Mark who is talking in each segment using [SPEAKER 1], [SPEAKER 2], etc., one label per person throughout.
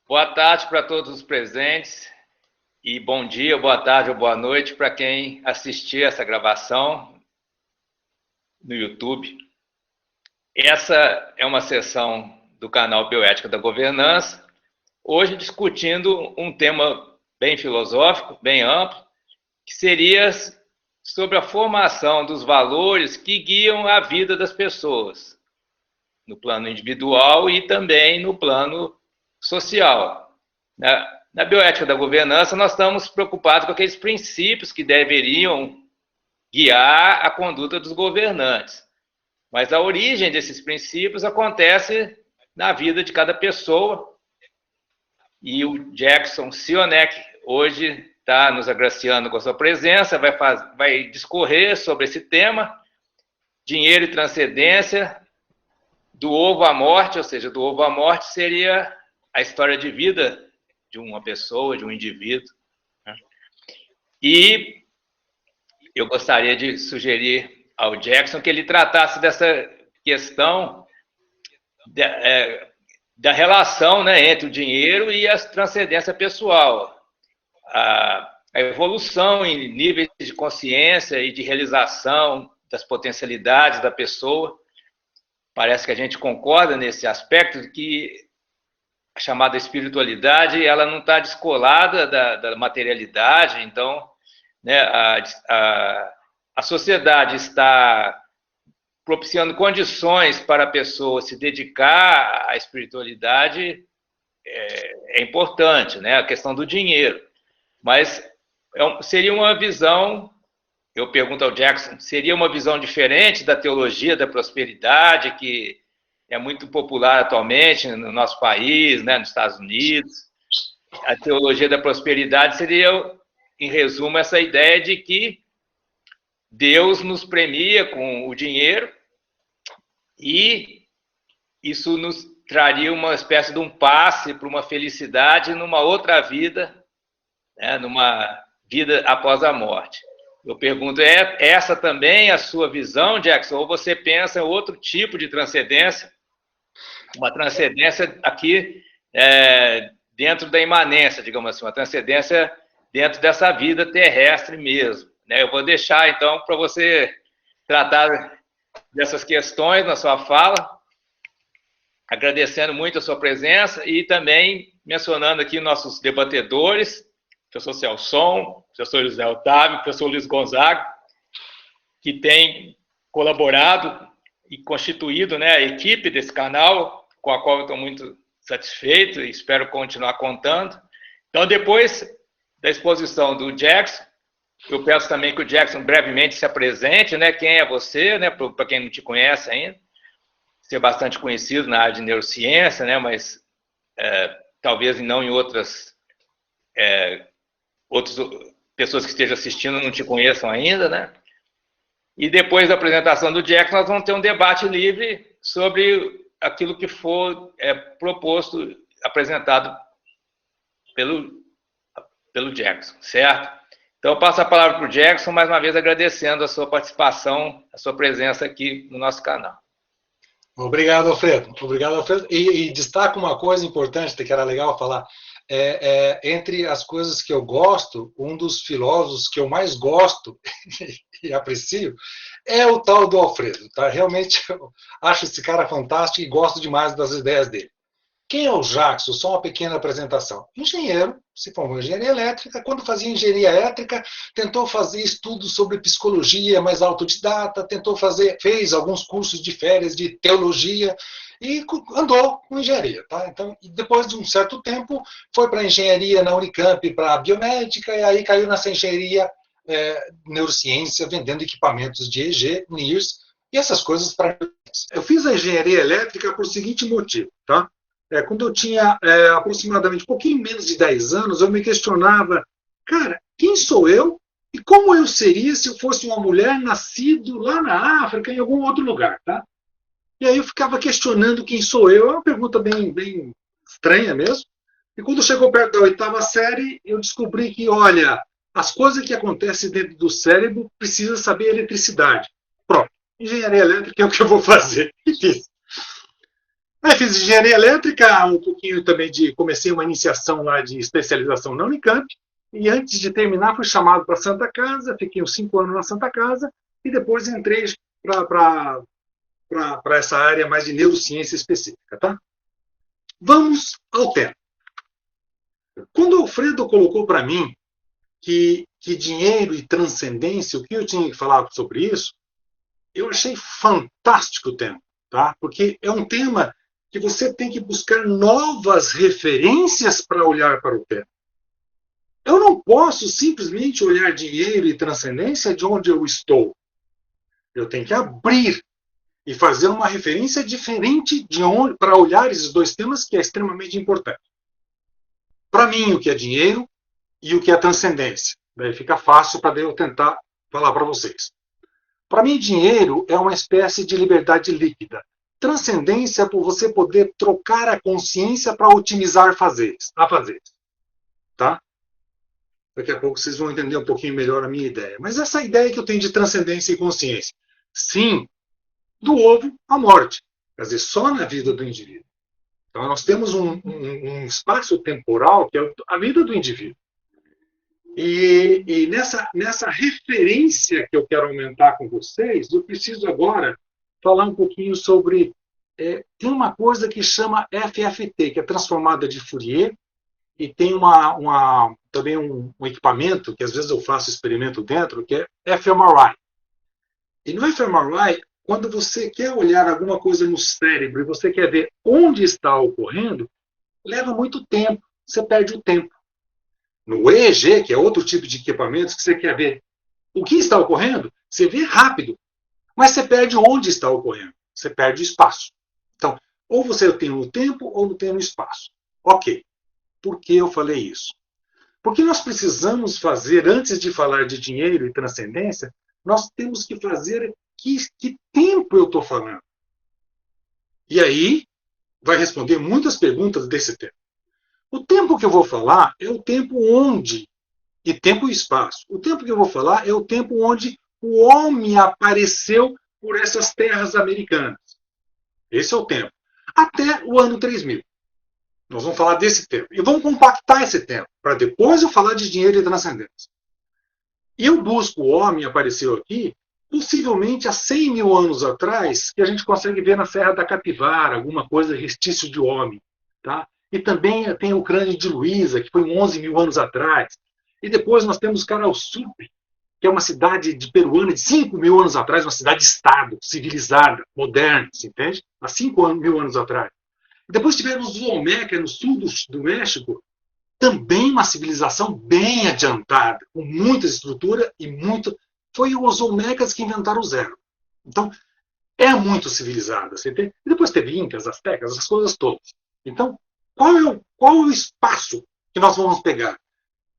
[SPEAKER 1] Boa tarde para todos os presentes e bom dia, boa tarde ou boa noite para quem assistir essa gravação no YouTube. Essa é uma sessão do canal Bioética da Governança, hoje discutindo um tema bem filosófico, bem amplo, que seria sobre a formação dos valores que guiam a vida das pessoas, no plano individual e também no plano social. Na bioética da governança, nós estamos preocupados com aqueles princípios que deveriam guiar a conduta dos governantes. Mas a origem desses princípios acontece na vida de cada pessoa. E o Jackson Sionek hoje está nos agraciando com a sua presença, vai discorrer sobre esse tema, dinheiro e transcendência, do ovo à morte, ou seja, do ovo à morte seria a história de vida de uma pessoa, de um indivíduo. E eu gostaria de sugerir ao Jackson que ele tratasse dessa questão da relação, né, entre o dinheiro e a transcendência pessoal, a evolução em níveis de consciência e de realização das potencialidades da pessoa. Parece que a gente concorda nesse aspecto de que a chamada espiritualidade ela não está descolada da materialidade, então, né, a sociedade está propiciando condições para a pessoa se dedicar à espiritualidade, é importante, né, a questão do dinheiro, mas seria uma visão, eu pergunto ao Jackson, seria uma visão diferente da teologia da prosperidade, que é muito popular atualmente no nosso país, né, nos Estados Unidos. A teologia da prosperidade seria, em resumo, essa ideia de que Deus nos premia com o dinheiro e isso nos traria uma espécie de um passe para uma felicidade numa outra vida, né, numa vida após a morte. Eu pergunto, é essa também a sua visão, Jackson, ou você pensa em outro tipo de transcendência, uma transcendência aqui dentro da imanência, digamos assim, uma transcendência dentro dessa vida terrestre mesmo, né? Eu vou deixar, então, para você tratar dessas questões na sua fala, agradecendo muito a sua presença e também mencionando aqui nossos debatedores, professor Celson, professor José Otávio, professor Luiz Gonzaga, que tem colaborado e constituído, né, a equipe desse canal, com a qual eu estou muito satisfeito e espero continuar contando. Então, depois da exposição do Jackson, eu peço também que o Jackson brevemente se apresente, né, quem é você, né, para quem não te conhece ainda, você é bastante conhecido na área de neurociência, né, mas talvez não em outras pessoas que estejam assistindo não te conheçam ainda, né? E depois da apresentação do Jackson, nós vamos ter um debate livre sobre aquilo que for proposto, apresentado pelo Jackson, certo? Então, eu passo a palavra para o Jackson, mais uma vez agradecendo a sua participação, a sua presença aqui no nosso canal.
[SPEAKER 2] Obrigado, Alfredo. Obrigado, Alfredo. E destaco uma coisa importante que era legal falar. Entre as coisas que eu gosto, um dos filósofos que eu mais gosto e aprecio é o tal do Alfredo. Tá? Realmente eu acho esse cara fantástico e gosto demais das ideias dele. Quem é o Jackson? Só uma pequena apresentação. Engenheiro, se formou em engenharia elétrica. Quando fazia engenharia elétrica, tentou fazer estudos sobre psicologia, mais autodidata, fez alguns cursos de férias de teologia e andou com engenharia. Tá? Então, depois de um certo tempo, foi para a engenharia na Unicamp, para a biomédica, e aí caiu nessa engenharia neurociência, vendendo equipamentos de EEG, NIRS, e essas coisas para... Eu fiz a engenharia elétrica por seguinte motivo, tá? Quando eu tinha aproximadamente um pouquinho menos de 10 anos, eu me questionava, cara, quem sou eu e como eu seria se eu fosse uma mulher nascido lá na África, em algum outro lugar, tá? E aí eu ficava questionando quem sou eu, é uma pergunta bem estranha mesmo. E quando chegou perto da 8ª série, eu descobri que, olha, as coisas que acontecem dentro do cérebro precisa saber eletricidade. Pronto, engenharia elétrica é o que eu vou fazer. E fiz. Aí fiz engenharia elétrica, um pouquinho também comecei uma iniciação lá de especialização na Unicamp, e antes de terminar fui chamado para a Santa Casa, fiquei uns 5 anos na Santa Casa, e depois entrei para essa área mais de neurociência específica, tá? Vamos ao tema. Quando o Alfredo colocou para mim que dinheiro e transcendência, o que eu tinha que falar sobre isso, eu achei fantástico o tema, tá? Porque é um tema que você tem que buscar novas referências para olhar para o tema. Eu não posso simplesmente olhar dinheiro e transcendência de onde eu estou. Eu tenho que abrir e fazer uma referência diferente de onde para olhar esses dois temas, que é extremamente importante. Para mim, o que é dinheiro e o que é transcendência. Daí fica fácil para eu tentar falar para vocês. Para mim, dinheiro é uma espécie de liberdade líquida. Transcendência é por você poder trocar a consciência para otimizar afazeres. Tá? Daqui a pouco vocês vão entender um pouquinho melhor a minha ideia. Mas essa ideia que eu tenho de transcendência e consciência. Sim, do ovo à morte. Quer dizer, só na vida do indivíduo. Então, nós temos um espaço temporal que é a vida do indivíduo. E nessa referência que eu quero aumentar com vocês, eu preciso agora falar um pouquinho sobre... tem uma coisa que chama FFT, que é transformada de Fourier, e tem também um equipamento, que às vezes eu faço experimento dentro, que é fMRI. E no fMRI, quando você quer olhar alguma coisa no cérebro e você quer ver onde está ocorrendo, leva muito tempo, você perde o tempo. No EEG, que é outro tipo de equipamento, que você quer ver o que está ocorrendo, você vê rápido, mas você perde onde está ocorrendo, você perde o espaço. Então, ou você tem no tempo ou não tem no espaço. Ok. Por que eu falei isso? Porque nós precisamos fazer, antes de falar de dinheiro e transcendência, nós temos que fazer que tempo eu estou falando. E aí, vai responder muitas perguntas desse tempo. O tempo que eu vou falar é o tempo onde, e tempo e espaço. O tempo que eu vou falar é o tempo onde o homem apareceu por essas terras americanas. Esse é o tempo. Até o ano 3000. Nós vamos falar desse tempo. E vamos compactar esse tempo, para depois eu falar de dinheiro e transcendência. E eu busco o homem, apareceu aqui, possivelmente há 100 mil anos atrás, que a gente consegue ver na Serra da Capivara, alguma coisa, restício de homem. Tá? E também tem o crânio de Luísa, que foi 11 mil anos atrás. E depois nós temos Carauçup, que é uma cidade peruana de 5 mil anos atrás, uma cidade-estado, civilizada, moderna, se entende? Há 5 mil anos atrás. Depois tivemos o Olmeca, no sul do México, também uma civilização bem adiantada, com muita estrutura e muito... Foi os Olmecas que inventaram o zero. Então, é muito civilizada. E depois teve Incas, Aztecas, as coisas todas. Então, qual é o espaço que nós vamos pegar?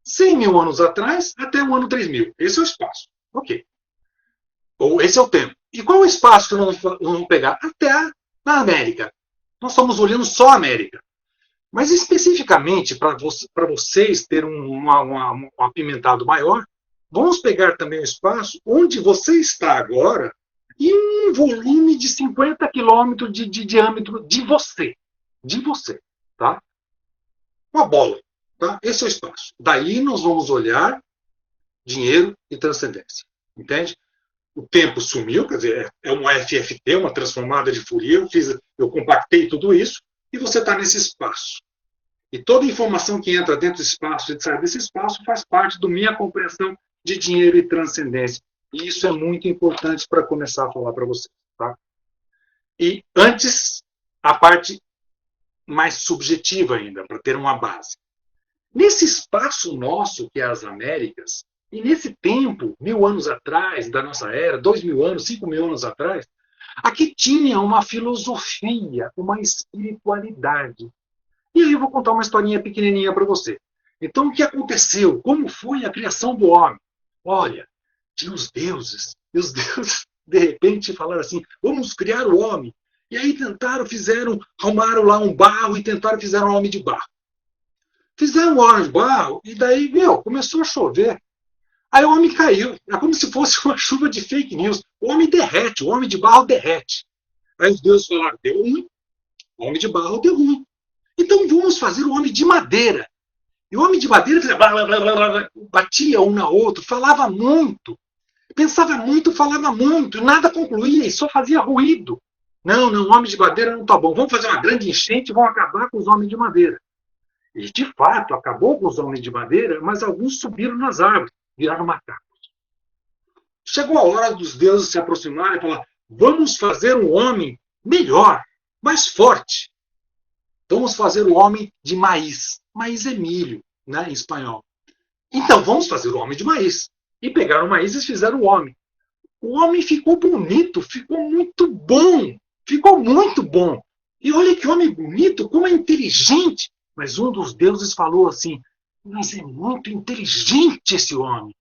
[SPEAKER 2] 100 mil anos atrás até o ano 3000. Esse é o espaço. Ok. Ou esse é o tempo. E qual é o espaço que nós vamos pegar? Até na América. Nós estamos olhando só a América. Mas especificamente, para vocês terem um apimentado maior, vamos pegar também o espaço onde você está agora e um volume de 50 quilômetros de diâmetro de você. De você. Tá? Uma bola. Tá? Esse é o espaço. Daí nós vamos olhar dinheiro e transcendência. Entende? O tempo sumiu, quer dizer, é uma FFT, uma transformada de Fourier, eu compactei tudo isso, e você está nesse espaço. E toda informação que entra dentro do espaço e sai desse espaço faz parte da minha compreensão de dinheiro e transcendência. E isso é muito importante para começar a falar para vocês. Tá? E antes, a parte mais subjetiva ainda, para ter uma base. Nesse espaço nosso, que é as Américas, e nesse tempo, 1000 anos atrás da nossa era, 2000 anos, 5000 anos atrás, aqui tinha uma filosofia, uma espiritualidade. E aí eu vou contar uma historinha pequenininha para você. Então, o que aconteceu? Como foi a criação do homem? Olha, tinha os deuses, e os deuses, de repente, falaram assim, vamos criar o homem. E aí arrumaram lá um barro e fizeram um homem de barro. Fizeram um homem de barro e daí, começou a chover. Aí o homem caiu. É como se fosse uma chuva de fake news. O homem derrete, o homem de barro derrete. Aí os deuses falaram, deu ruim. O homem de barro deu ruim. Então vamos fazer o homem de madeira. E o homem de madeira fazia blá, blá, blá, blá, blá, batia um na outro, falava muito. Pensava muito, falava muito, nada concluía e só fazia ruído. Não, não, o homem de madeira não está bom. Vamos fazer uma grande enchente e vamos acabar com os homens de madeira. E, de fato, acabou com os homens de madeira, mas alguns subiram nas árvores, viraram macacos. Chegou a hora dos deuses se aproximarem e falar: vamos fazer um homem melhor, mais forte. Vamos fazer o homem de maíz. Maíz é milho, né, em espanhol. Então, vamos fazer o homem de maíz. E pegaram o maíz e fizeram o homem. O homem ficou bonito, ficou muito bom. Ficou muito bom. E olha que homem bonito, como é inteligente. Mas um dos deuses falou assim: mas é muito inteligente esse homem.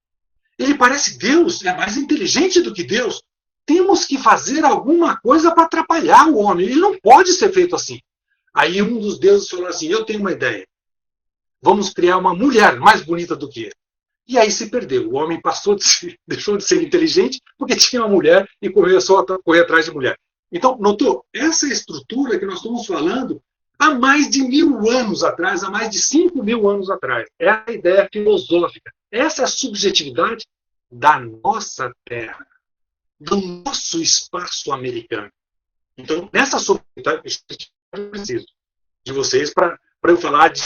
[SPEAKER 2] Ele parece Deus, é mais inteligente do que Deus. Temos que fazer alguma coisa para atrapalhar o homem. Ele não pode ser feito assim. Aí um dos deuses falou assim: eu tenho uma ideia. Vamos criar uma mulher mais bonita do que ele. E aí se perdeu. O homem deixou de ser inteligente porque tinha uma mulher e começou a correr atrás de mulher. Então, notou? Essa estrutura que nós estamos falando há mais de 1000 anos atrás, há mais de 5.000 anos atrás. É a ideia filosófica. Essa é a subjetividade da nossa terra, do nosso espaço americano. Então, nessa subjetividade, eu preciso de vocês para eu falar de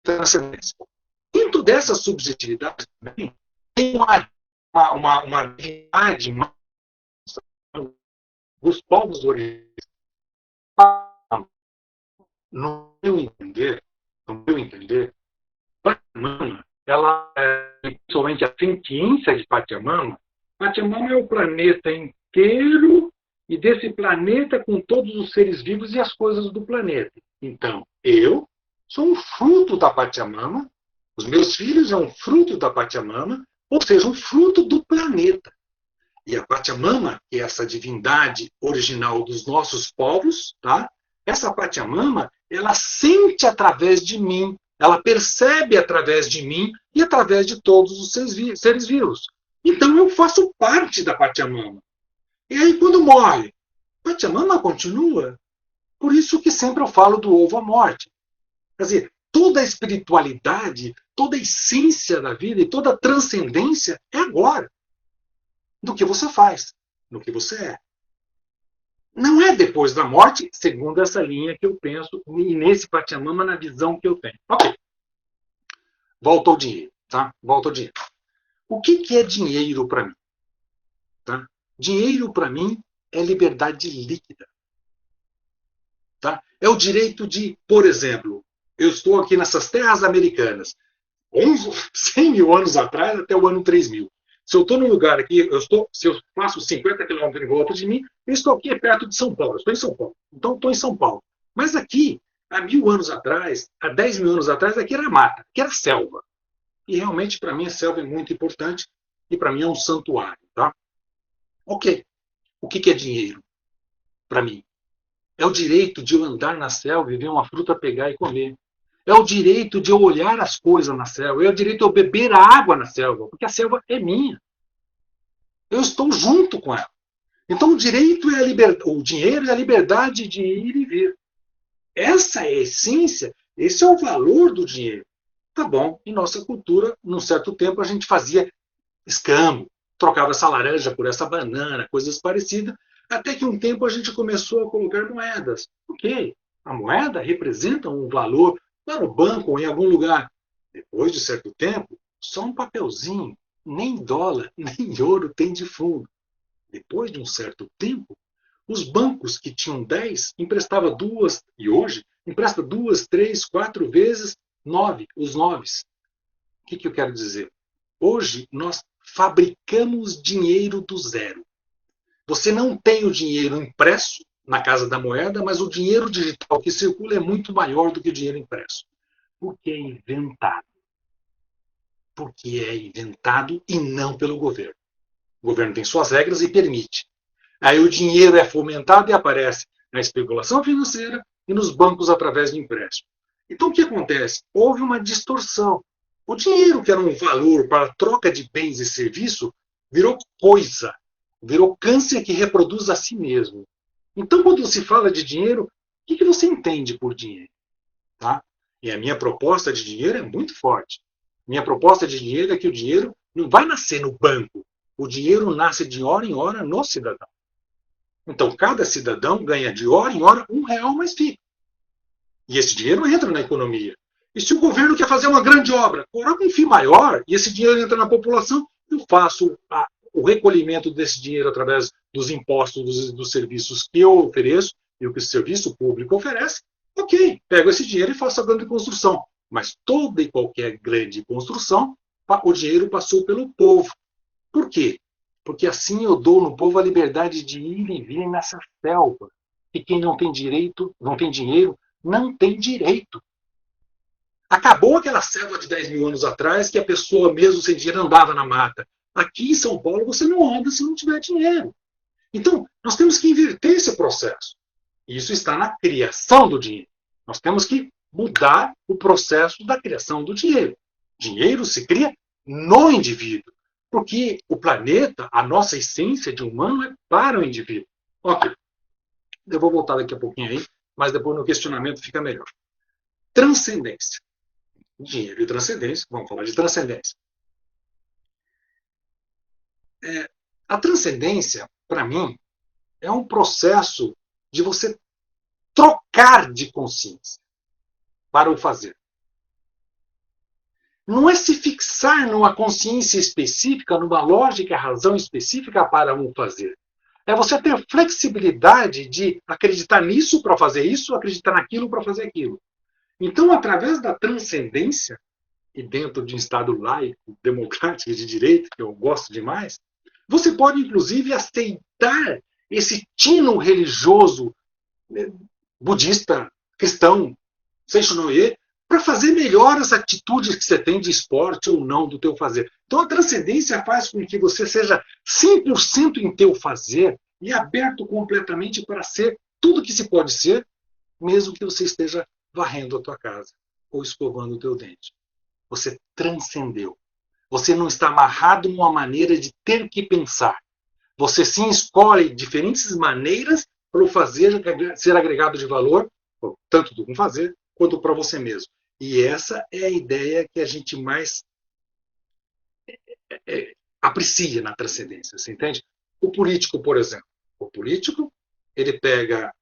[SPEAKER 2] transcendência. Dentro dessa subjetividade também tem uma divindade dos povos originais. No meu entender, Pachamama, ela principalmente a ciência de Pachamama é o planeta inteiro e desse planeta com todos os seres vivos e as coisas do planeta. Então, eu sou um fruto da Pachamama, os meus filhos são um fruto da Pachamama, ou seja, um fruto do planeta. E a Pachamama, que é essa divindade original dos nossos povos, tá? Essa Pachamama, ela sente através de mim, ela percebe através de mim e através de todos os seres vivos. Então eu faço parte da Pachamama. E aí quando morre, Pachamama continua. Por isso que sempre eu falo do ovo à morte. Quer dizer, toda a espiritualidade, toda a essência da vida e toda a transcendência é agora. Do que você faz, do que você é. Não é depois da morte, segundo essa linha que eu penso, e nesse Pachamama, na visão que eu tenho. Ok. Volta ao dinheiro, tá? Volta ao dinheiro. O que é dinheiro para mim? Tá? Dinheiro para mim é liberdade líquida. Tá? É o direito de, por exemplo, eu estou aqui nessas terras americanas, 100 mil anos atrás até o ano 3000. Se eu estou num lugar aqui, se eu faço 50 quilômetros em volta de mim, eu estou aqui perto de São Paulo. Eu estou em São Paulo. Então, estou em São Paulo. Mas aqui, há 1000 anos atrás, há 10 mil anos atrás, aqui era mata, aqui era selva. E realmente, para mim, a selva é muito importante e para mim é um santuário. Tá? Ok. O que é dinheiro para mim? É o direito de eu andar na selva e ver uma fruta pegar e comer. É o direito de eu olhar as coisas na selva. É o direito de eu beber a água na selva, porque a selva é minha. Eu estou junto com ela. Então o direito é o dinheiro é a liberdade de ir e vir. Essa é a essência, esse é o valor do dinheiro. Tá bom, em nossa cultura, num certo tempo, a gente fazia escambo, trocava essa laranja por essa banana, coisas parecidas, até que um tempo a gente começou a colocar moedas. Ok, a moeda representa um valor lá no banco ou em algum lugar. Depois de certo tempo, só um papelzinho, nem dólar, nem ouro tem de fundo. Depois de um certo tempo, os bancos que tinham 10 emprestavam 2, e hoje empresta 2, 3, 4 vezes 9, os 9. O que eu quero dizer? Hoje nós fabricamos dinheiro do zero. Você não tem o dinheiro impresso na Casa da Moeda, mas o dinheiro digital que circula é muito maior do que o dinheiro impresso. Porque é inventado. Porque é inventado e não pelo governo. O governo tem suas regras e permite. Aí o dinheiro é fomentado e aparece na especulação financeira e nos bancos através de empréstimo. Então o que acontece? Houve uma distorção. O dinheiro, que era um valor para a troca de bens e serviços, virou coisa. Virou câncer que reproduz a si mesmo. Então, quando se fala de dinheiro, que você entende por dinheiro? Tá? E a minha proposta de dinheiro é muito forte. Minha proposta de dinheiro é que o dinheiro não vai nascer no banco. O dinheiro nasce de hora em hora no cidadão. Então, cada cidadão ganha de hora em hora R$ 1 mais FII. E esse dinheiro entra na economia. E se o governo quer fazer uma grande obra, coloca um FII maior e esse dinheiro entra na população, eu faço o recolhimento desse dinheiro através dos impostos dos serviços que eu ofereço e o que o serviço público oferece. Ok, pego esse dinheiro e faço a grande construção. Mas toda e qualquer grande construção, o dinheiro passou pelo povo. Por quê? Porque assim eu dou no povo a liberdade de ir e vir nessa selva. E quem não tem direito, não tem dinheiro, não tem direito. Acabou aquela selva de 10 mil anos atrás que a pessoa, mesmo sem dinheiro, andava na mata. Aqui em São Paulo você não anda se não tiver dinheiro. Então, nós temos que inverter esse processo. Isso está na criação do dinheiro. Nós temos que mudar o processo da criação do dinheiro. Dinheiro se cria no indivíduo. Porque o planeta, a nossa essência de humano é para o indivíduo. Ok. Eu vou voltar daqui a pouquinho aí, mas depois no questionamento fica melhor. Transcendência. Dinheiro e transcendência. Vamos falar de transcendência. A transcendência, para mim, é um processo de você trocar de consciência para o fazer. Não é se fixar numa consciência específica, numa lógica e razão específica para um fazer. É você ter flexibilidade de acreditar nisso para fazer isso, acreditar naquilo para fazer aquilo. Então, através da transcendência, e dentro de um Estado laico, democrático e de direito, que eu gosto demais, você pode, inclusive, aceitar esse tino religioso budista, cristão, Seishonoye, para fazer melhor as atitudes que você tem de esporte ou não do teu fazer. Então a transcendência faz com que você seja 100% em teu fazer e aberto completamente para ser tudo que se pode ser, mesmo que você esteja varrendo a tua casa ou escovando o teu dente. Você transcendeu. Você não está amarrado numa maneira de ter que pensar. Você sim escolhe diferentes maneiras para o fazer ser agregado de valor, tanto do fazer quanto para você mesmo. E essa é a ideia que a gente mais aprecia na transcendência, você entende? O político, por exemplo. O político, ele pega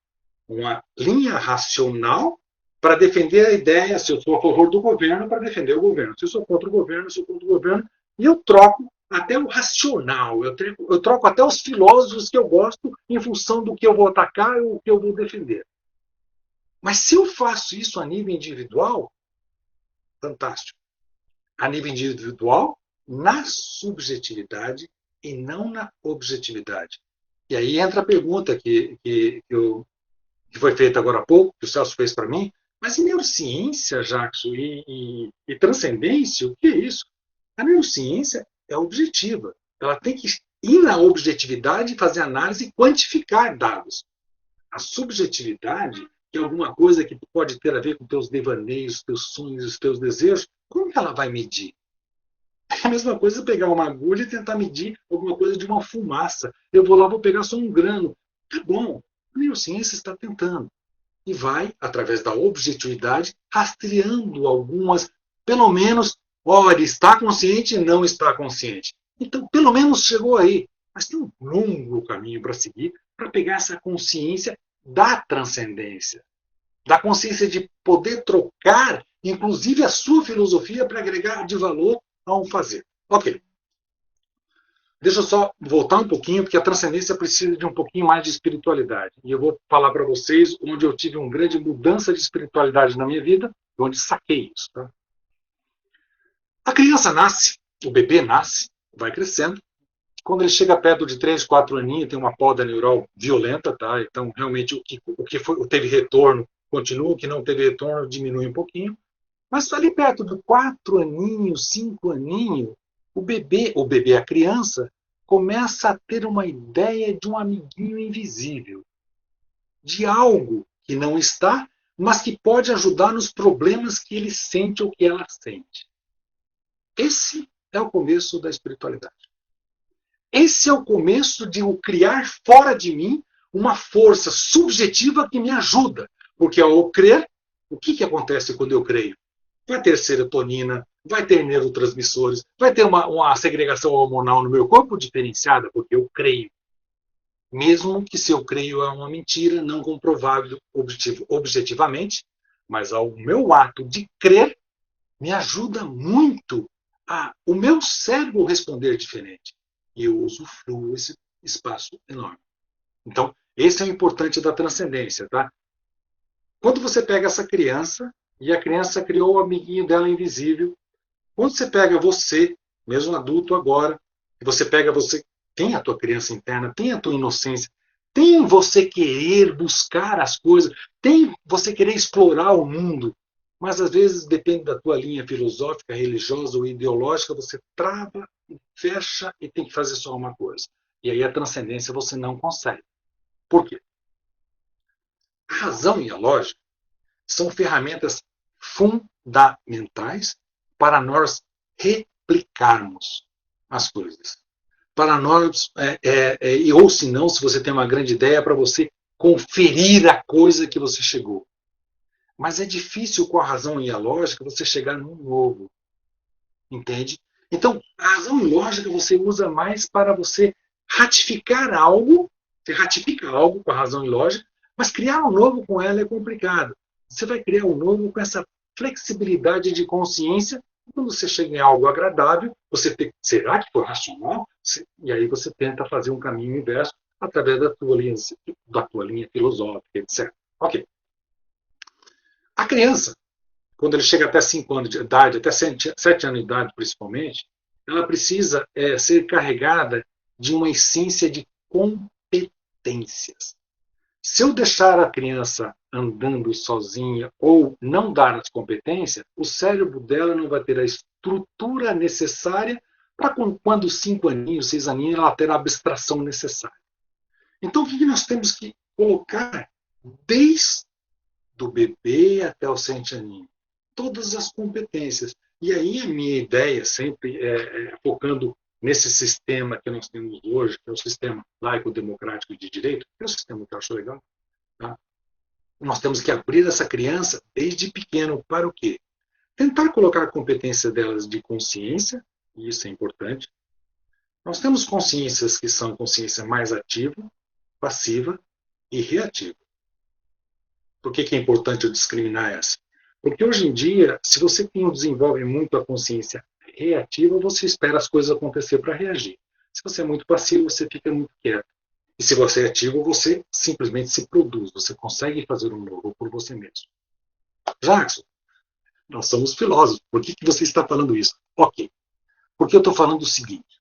[SPEAKER 2] uma linha racional para defender a ideia, se eu sou a favor do governo, para defender o governo. Se eu sou contra o governo, eu sou contra o governo. E eu troco até o racional, eu troco até os filósofos que eu gosto em função do que eu vou atacar ou o que eu vou defender. Mas se eu faço isso a nível individual, fantástico. A nível individual, na subjetividade e não na objetividade. E aí entra a pergunta que foi feita agora há pouco, que o Celso fez para mim, mas em neurociência, Jackson, e transcendência, o que é isso? A neurociência é objetiva. Ela tem que ir na objetividade, fazer análise e quantificar dados. A subjetividade, que é alguma coisa que pode ter a ver com teus devaneios, teus sonhos, os teus desejos, como que ela vai medir? É a mesma coisa pegar uma agulha e tentar medir alguma coisa de uma fumaça. Eu vou lá, vou pegar só um grano. Tá bom, a neurociência está tentando. E vai, através da objetividade, rastreando algumas, pelo menos, olha, está consciente e não está consciente. Então, pelo menos chegou aí. Mas tem um longo caminho para seguir para pegar essa consciência da transcendência. Da consciência de poder trocar, inclusive, a sua filosofia para agregar de valor a um fazer. Ok. Deixa eu só voltar um pouquinho, porque a transcendência precisa de um pouquinho mais de espiritualidade. E eu vou falar para vocês onde eu tive uma grande mudança de espiritualidade na minha vida, onde saquei isso. Tá? A criança nasce, o bebê nasce, vai crescendo. Quando ele chega perto de 3, 4 aninhos, tem uma poda neural violenta, tá? Então, realmente, o que teve retorno continua, o que não teve retorno diminui um pouquinho. Mas ali perto de 4 aninhos, 5 aninhos, o bebê, a criança, começa a ter uma ideia de um amiguinho invisível. De algo que não está, mas que pode ajudar nos problemas que ele sente ou que ela sente. Esse é o começo da espiritualidade. Esse é o começo de eu criar fora de mim uma força subjetiva que me ajuda. Porque ao crer, o que acontece quando eu creio? Vai ter serotonina, vai ter neurotransmissores, vai ter uma segregação hormonal no meu corpo diferenciada, porque eu creio. Mesmo que se eu creio é uma mentira, não comprovável objetivamente, mas ao meu ato de crer me ajuda muito a o meu cérebro responder diferente. E eu usufruo esse espaço enorme. Então, esse é o importante da transcendência, tá? Quando você pega essa criança, e a criança criou o amiguinho dela invisível, quando você pega você, mesmo adulto agora, e você pega você, tem a tua criança interna, tem a tua inocência, tem você querer buscar as coisas, tem você querer explorar o mundo, mas às vezes depende da tua linha filosófica, religiosa ou ideológica, você trava, fecha e tem que fazer só uma coisa. E aí a transcendência você não consegue. Por quê? A razão e a lógica são ferramentas fundamentais para nós replicarmos as coisas. Para nós, ou se não, se você tem uma grande ideia, para você conferir a coisa que você chegou. Mas é difícil com a razão e a lógica você chegar num novo. Entende? Então, a razão e lógica você usa mais para você ratificar algo, você ratifica algo com a razão e lógica, mas criar um novo com ela é complicado. Você vai criar um novo com essa flexibilidade de consciência. Quando você chega em algo agradável, você tem, será que foi racional? E aí você tenta fazer um caminho inverso através da tua linha filosófica, etc. Ok. A criança, quando ele chega até 5 anos de idade, até 7 anos de idade principalmente, ela precisa ser carregada de uma essência de competências. Se eu deixar a criança andando sozinha ou não dar as competências, o cérebro dela não vai ter a estrutura necessária para quando 5 aninhos, 6 aninhos, ela ter a abstração necessária. Então, o que nós temos que colocar desde o bebê até o 7 aninhos? Todas as competências. E aí a minha ideia, sempre focando nesse sistema que nós temos hoje, que é o sistema laico-democrático de direito, que é um sistema que eu acho legal, tá? Nós temos que abrir essa criança desde pequeno para o quê? Tentar colocar a competência delas de consciência, e isso é importante. Nós temos consciências que são consciência mais ativa, passiva e reativa. Por que é importante eu discriminar essa? Porque hoje em dia, se você não desenvolve muito a consciência reativa, você espera as coisas acontecer para reagir. Se você é muito passivo, você fica muito quieto. E se você é ativo, você simplesmente se produz. Você consegue fazer um novo por você mesmo. Jackson, nós somos filósofos. Por que você está falando isso? Ok. Porque eu estou falando o seguinte.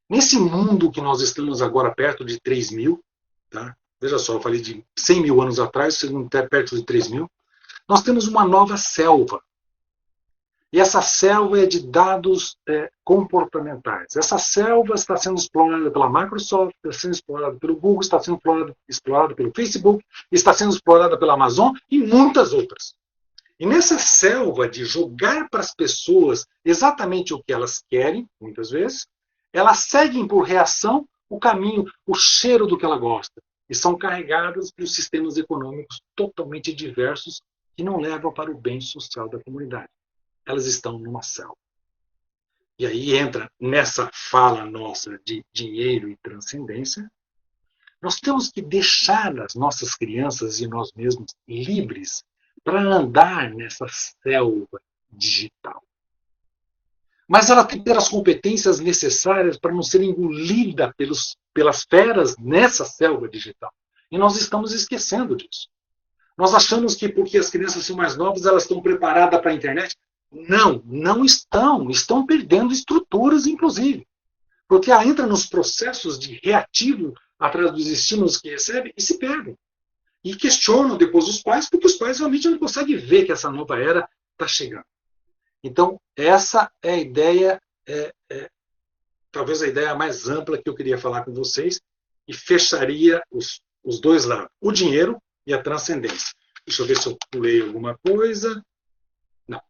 [SPEAKER 2] Nesse mundo que nós estamos agora perto de 3.000, tá? Veja só, eu falei de 100 mil anos atrás, vocês não estão perto de 3.000. Nós temos uma nova selva. E essa selva é de dados comportamentais. Essa selva está sendo explorada pela Microsoft, está sendo explorada pelo Google, está sendo explorada pelo Facebook, está sendo explorada pela Amazon e muitas outras. E nessa selva de jogar para as pessoas exatamente o que elas querem, muitas vezes, elas seguem por reação o caminho, o cheiro do que ela gosta. E são carregadas por sistemas econômicos totalmente diversos que não levam para o bem social da comunidade. Elas estão numa selva. E aí entra nessa fala nossa de dinheiro e transcendência, nós temos que deixar as nossas crianças e nós mesmos livres para andar nessa selva digital. Mas ela tem que ter as competências necessárias para não ser engolida pelas feras nessa selva digital. E nós estamos esquecendo disso. Nós achamos que porque as crianças são mais novas, elas estão preparadas para a internet. Não, não estão. Estão perdendo estruturas, inclusive. Porque ela entra nos processos de reativo atrás dos estímulos que recebe e se perdem. E questionam depois os pais, porque os pais realmente não conseguem ver que essa nova era está chegando. Então, essa é a ideia, talvez a ideia mais ampla que eu queria falar com vocês, e fecharia os dois lados, o dinheiro e a transcendência. Deixa eu ver se eu pulei alguma coisa. Não.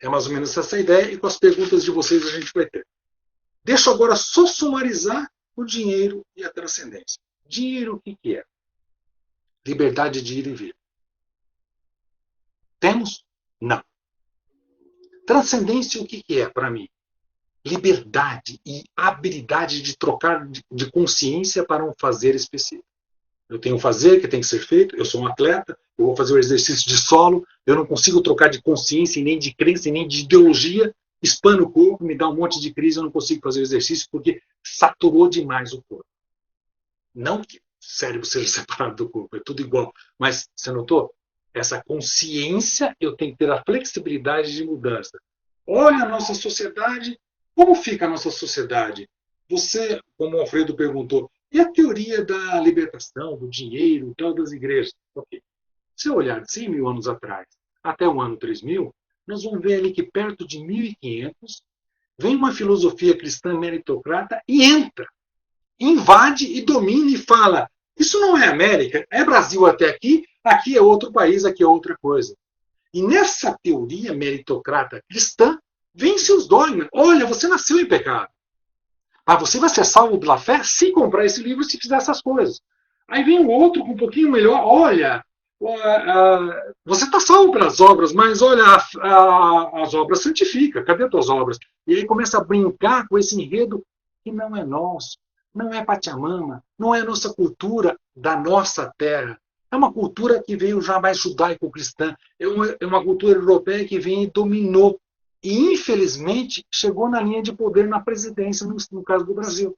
[SPEAKER 2] É mais ou menos essa ideia, e com as perguntas de vocês a gente vai ter. Deixa eu agora só sumarizar o dinheiro e a transcendência. Dinheiro, o que é? Liberdade de ir e vir. Temos? Não. Transcendência, o que é para mim? Liberdade e habilidade de trocar de consciência para um fazer específico. Eu tenho um fazer que tem que ser feito, eu sou um atleta, eu vou fazer o exercício de solo, eu não consigo trocar de consciência, nem de crença, nem de ideologia, espana o corpo, me dá um monte de crise, eu não consigo fazer o exercício porque saturou demais o corpo. Não que o cérebro seja separado do corpo, é tudo igual, mas você notou? Essa consciência, eu tenho que ter a flexibilidade de mudança. Olha a nossa sociedade, como fica a nossa sociedade? Você, como o Alfredo perguntou, e a teoria da libertação, do dinheiro, tal, das igrejas? Okay. Se eu olhar de 100 mil anos atrás até o ano 3000, nós vamos ver ali que perto de 1500 vem uma filosofia cristã meritocrata e entra, invade e domina e fala: isso não é América, é Brasil até aqui, aqui é outro país, aqui é outra coisa. E nessa teoria meritocrata cristã, vence os dogmas. Olha, você nasceu em pecado. Mas você vai ser salvo pela fé se comprar esse livro, se fizer essas coisas. Aí vem o outro com um pouquinho melhor. Olha, você está salvo pelas obras, mas olha, as obras santifica. Cadê as tuas obras? E aí começa a brincar com esse enredo que não é nosso. Não é Pachamama, não é nossa cultura da nossa terra. É uma cultura que veio já mais judaico-cristã. É uma cultura europeia que vem e dominou. E, infelizmente, chegou na linha de poder na presidência, no caso do Brasil.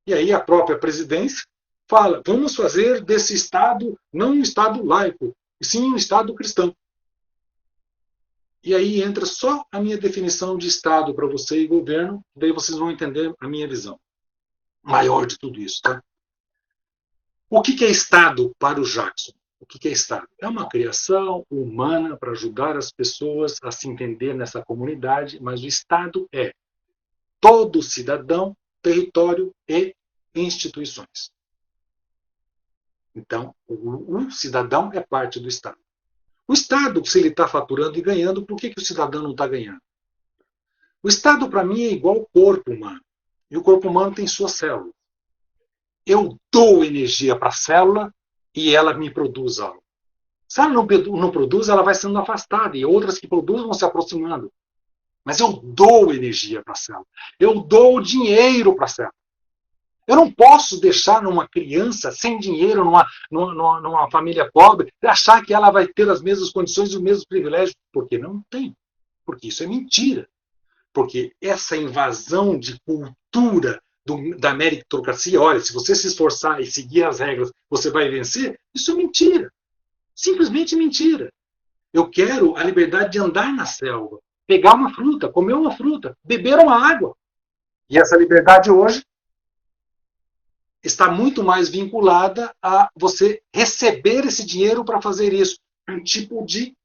[SPEAKER 2] E aí a própria presidência fala: vamos fazer desse Estado não um Estado laico, e sim um Estado cristão. E aí entra só a minha definição de Estado para você e governo, daí vocês vão entender a minha visão maior de tudo isso. Tá? O que é Estado para o Jackson? O que é Estado? É uma criação humana para ajudar as pessoas a se entender nessa comunidade, mas o Estado é todo cidadão, território e instituições. Então, o cidadão é parte do Estado. O Estado, se ele está faturando e ganhando, por que o cidadão não está ganhando? O Estado, para mim, é igual ao corpo humano. E o corpo humano tem suas células. Eu dou energia para a célula e ela me produz algo. Se ela não produz, ela vai sendo afastada e outras que produzem vão se aproximando. Mas eu dou energia para a célula. Eu dou dinheiro para a célula. Eu não posso deixar numa criança sem dinheiro, numa família pobre, achar que ela vai ter as mesmas condições e os mesmos privilégios, porque não tem. Porque isso é mentira. Porque essa invasão de cultura da meritocracia, olha, se você se esforçar e seguir as regras, você vai vencer, isso é mentira. Simplesmente mentira. Eu quero a liberdade de andar na selva, pegar uma fruta, comer uma fruta, beber uma água. E essa liberdade hoje está muito mais vinculada a você receber esse dinheiro para fazer isso. Um tipo de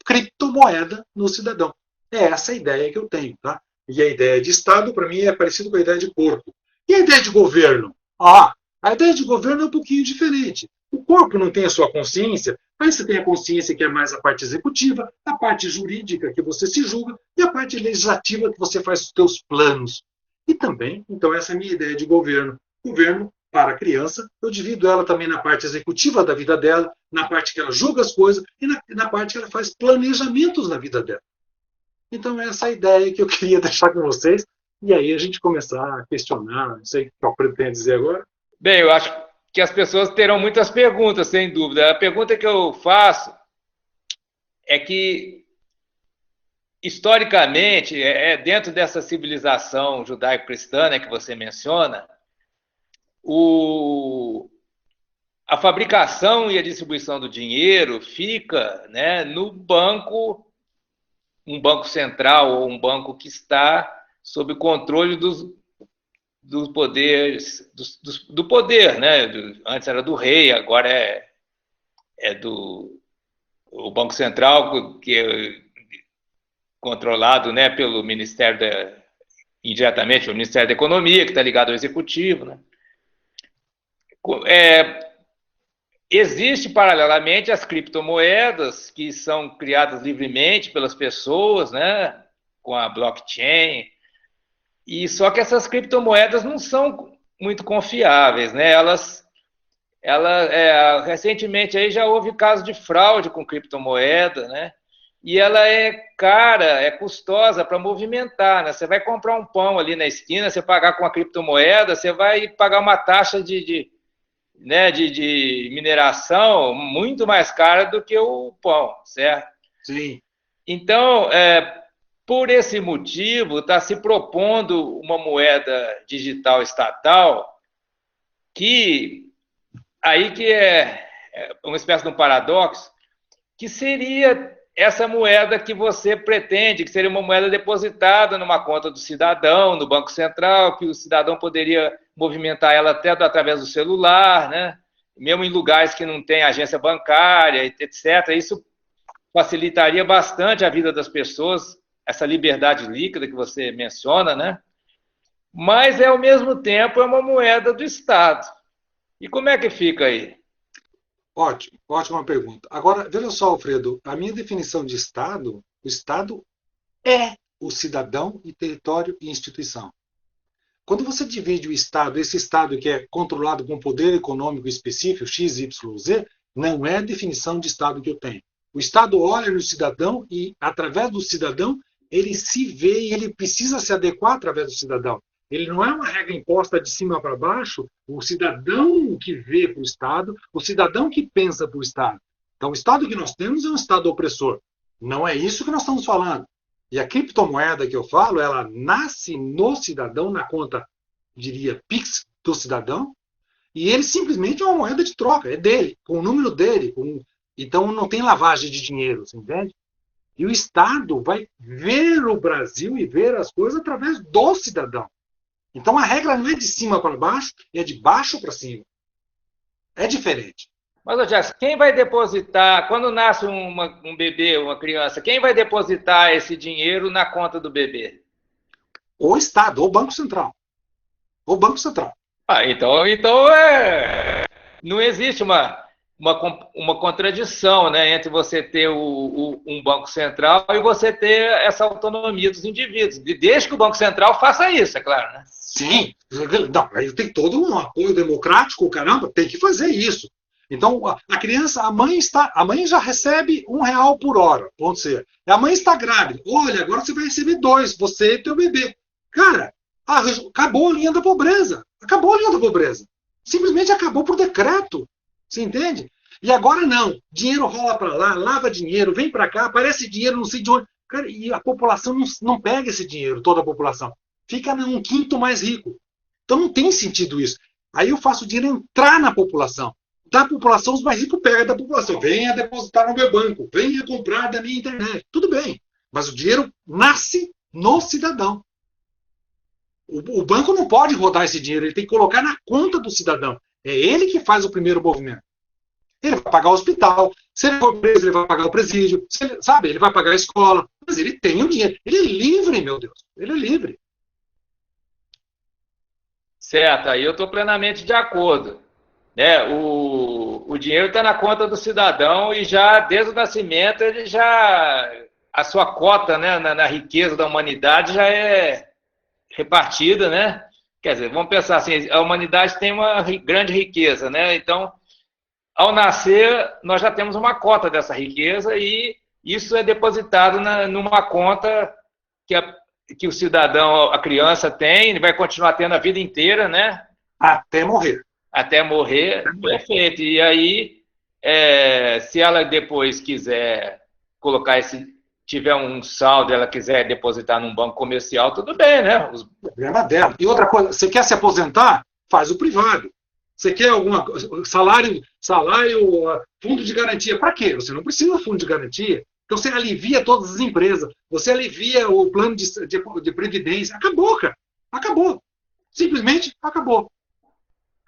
[SPEAKER 2] criptomoeda no cidadão. É essa a ideia que eu tenho. Tá? E a ideia de Estado, para mim, é parecida com a ideia de corpo. E a ideia de governo? A ideia de governo é um pouquinho diferente. O corpo não tem a sua consciência, mas você tem a consciência que é mais a parte executiva, a parte jurídica que você se julga e a parte legislativa que você faz os seus planos. E também, então, essa é a minha ideia de governo. Governo para a criança, eu divido ela também na parte executiva da vida dela, na parte que ela julga as coisas e na parte que ela faz planejamentos na vida dela. Então, essa é a ideia que eu queria deixar com vocês, e aí a gente começar a questionar, não sei o que eu pretendo dizer agora.
[SPEAKER 1] Bem, eu acho que as pessoas terão muitas perguntas, sem dúvida. A pergunta que eu faço é que, historicamente, dentro dessa civilização judaico-cristã, né, que você menciona, a fabricação e a distribuição do dinheiro fica, né, no banco, um banco central ou um banco que está sob o controle dos poderes, do poder, né? Antes era do rei, agora é do o Banco Central, que é controlado, né, pelo Ministério indiretamente pelo Ministério da Economia, que está ligado ao Executivo, né? Existe, paralelamente, as criptomoedas, que são criadas livremente pelas pessoas, né, com a blockchain. E só que essas criptomoedas não são muito confiáveis, né? recentemente aí já houve caso de fraude com criptomoeda, né? E ela é cara, é custosa para movimentar, né? Você vai comprar um pão ali na esquina, você pagar com a criptomoeda, você vai pagar uma taxa né, de mineração muito mais cara do que o pão, certo?
[SPEAKER 2] Sim.
[SPEAKER 1] Então, por esse motivo, está se propondo uma moeda digital estatal que aí que é uma espécie de um paradoxo, que seria essa moeda que você pretende, que seria uma moeda depositada numa conta do cidadão, no Banco Central, que o cidadão poderia movimentar ela até através do celular, né? Mesmo em lugares que não tem agência bancária, etc. Isso facilitaria bastante a vida das pessoas, essa liberdade líquida que você menciona, né? Mas, ao mesmo tempo, é uma moeda do Estado. E como é que fica aí?
[SPEAKER 2] Ótimo, ótima pergunta. Agora, veja só, Alfredo, a minha definição de Estado, o Estado é o cidadão e território e instituição. Quando você divide o Estado, esse Estado que é controlado com poder econômico específico, X, Y, Z, não é a definição de Estado que eu tenho. O Estado olha no cidadão e, através do cidadão, ele se vê e ele precisa se adequar através do cidadão. Ele não é uma regra imposta de cima para baixo, o cidadão que vê para o Estado, o cidadão que pensa para o Estado. Então, o Estado que nós temos é um Estado opressor. Não é isso que nós estamos falando. E a criptomoeda que eu falo, ela nasce no cidadão, na conta, diria, Pix do cidadão, e ele simplesmente é uma moeda de troca, é dele, com o número dele. Então não tem lavagem de dinheiro, você entende? E o Estado vai ver o Brasil e ver as coisas através do cidadão. Então a regra não é de cima para baixo, é de baixo para cima. É diferente.
[SPEAKER 1] Mas, Jéssica, quem vai depositar, quando nasce um bebê, uma criança, quem vai depositar esse dinheiro na conta do bebê?
[SPEAKER 2] O Estado, ou o Banco Central. O Banco Central.
[SPEAKER 1] Então não existe uma contradição, né, entre você ter um Banco Central e você ter essa autonomia dos indivíduos, desde que o Banco Central faça isso, é claro, né?
[SPEAKER 2] Sim, não, aí tem todo um apoio democrático, caramba, tem que fazer isso. Então, a criança, a mãe já recebe R$ 1 por hora, ponto C. A mãe está grávida. Olha, agora você vai receber 2, você e teu bebê. Cara, acabou a linha da pobreza. Acabou a linha da pobreza. Simplesmente acabou por decreto. Você entende? E agora não. Dinheiro rola para lá, lava dinheiro, vem para cá, aparece dinheiro, não sei de onde. Cara, e a população não pega esse dinheiro, toda a população. Fica num quinto mais rico. Então não tem sentido isso. Aí eu faço o dinheiro entrar na população. Da população, os mais ricos pegam da população. Venha depositar no meu banco, venha comprar da minha internet. Tudo bem. Mas o dinheiro nasce no cidadão. O banco não pode rodar esse dinheiro, ele tem que colocar na conta do cidadão. É ele que faz o primeiro movimento. Ele vai pagar o hospital, se ele for preso, ele vai pagar o presídio, ele vai pagar a escola, mas ele tem o dinheiro. Ele é livre, meu Deus, ele é livre.
[SPEAKER 1] Certo, aí eu estou plenamente de acordo. Né? O dinheiro está na conta do cidadão e já, desde o nascimento, a sua cota, né, na riqueza da humanidade já é repartida, né? Quer dizer, vamos pensar assim, a humanidade tem uma grande riqueza, né? Então, ao nascer, nós já temos uma cota dessa riqueza e isso é depositado numa conta que o cidadão, a criança tem, ele vai continuar tendo a vida inteira, né?
[SPEAKER 2] Até morrer.
[SPEAKER 1] Até morrer, perfeito. E aí, se ela depois quiser colocar tiver um saldo, ela quiser depositar num banco comercial, tudo bem, né?
[SPEAKER 2] Problema dela. E outra coisa, você quer se aposentar? Faz o privado. Você quer alguma salário, fundo de garantia? Para quê? Você não precisa de fundo de garantia. Então você alivia todas as empresas, você alivia o plano de previdência. Acabou, cara. Acabou. Simplesmente acabou.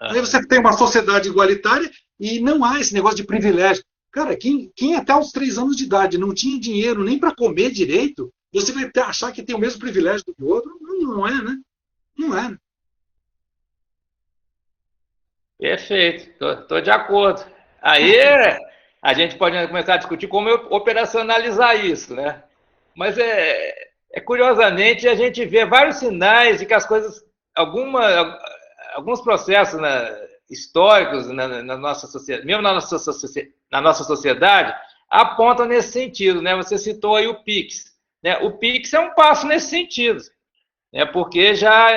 [SPEAKER 2] Aí você tem uma sociedade igualitária e não há esse negócio de privilégio. Cara, quem até os 3 anos de idade não tinha dinheiro nem para comer direito, você vai achar que tem o mesmo privilégio do que o outro? Não é, né? Não é.
[SPEAKER 1] Perfeito, estou de acordo. Aí a gente pode começar a discutir como operacionalizar isso, né? Mas curiosamente a gente vê vários sinais de que as coisas, alguns processos, né, históricos na nossa sociedade, mesmo na nossa sociedade, apontam nesse sentido, né? Você citou aí o Pix, né? O Pix é um passo nesse sentido, né? Porque já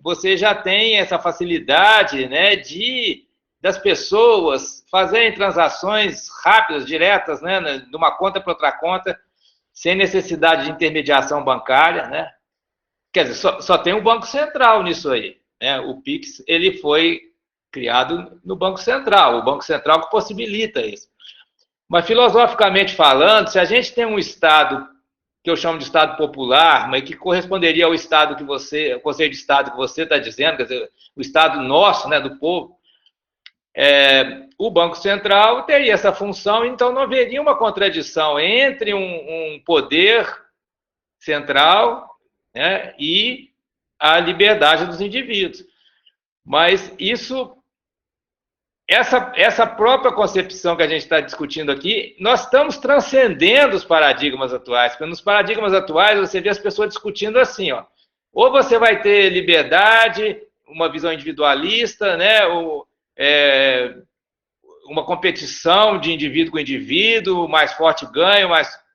[SPEAKER 1] você já tem essa facilidade, né, das pessoas fazerem transações rápidas, diretas, né, de uma conta para outra conta, sem necessidade de intermediação bancária, né? Quer dizer, só tem o Banco Central nisso aí, né? O Pix, ele foi criado no Banco Central, o Banco Central que possibilita isso. Mas, filosoficamente falando, se a gente tem um Estado que eu chamo de Estado popular, mas que corresponderia ao Estado que você, o Conselho de Estado que você está dizendo, quer dizer, o Estado nosso, né, do povo, o Banco Central teria essa função, então não haveria uma contradição entre um poder central, né, e a liberdade dos indivíduos. Mas essa própria concepção que a gente está discutindo aqui, nós estamos transcendendo os paradigmas atuais, porque nos paradigmas atuais você vê as pessoas discutindo assim, ó, ou você vai ter liberdade, uma visão individualista, né, ou, uma competição de indivíduo com indivíduo, o mais forte ganha, o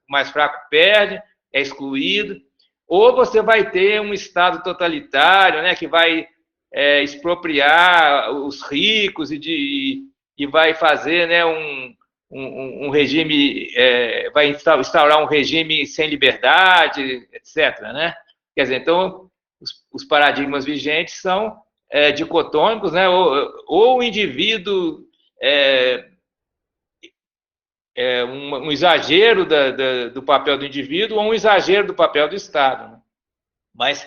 [SPEAKER 1] mais fraco perde, é excluído, ou você vai ter um Estado totalitário, né, que vai expropriar os ricos e vai fazer, né, um regime, vai instaurar um regime sem liberdade, etc., né? Quer dizer, então, os paradigmas vigentes são dicotômicos, né? Ou o indivíduo um exagero do papel do indivíduo ou um exagero do papel do Estado, né? Mas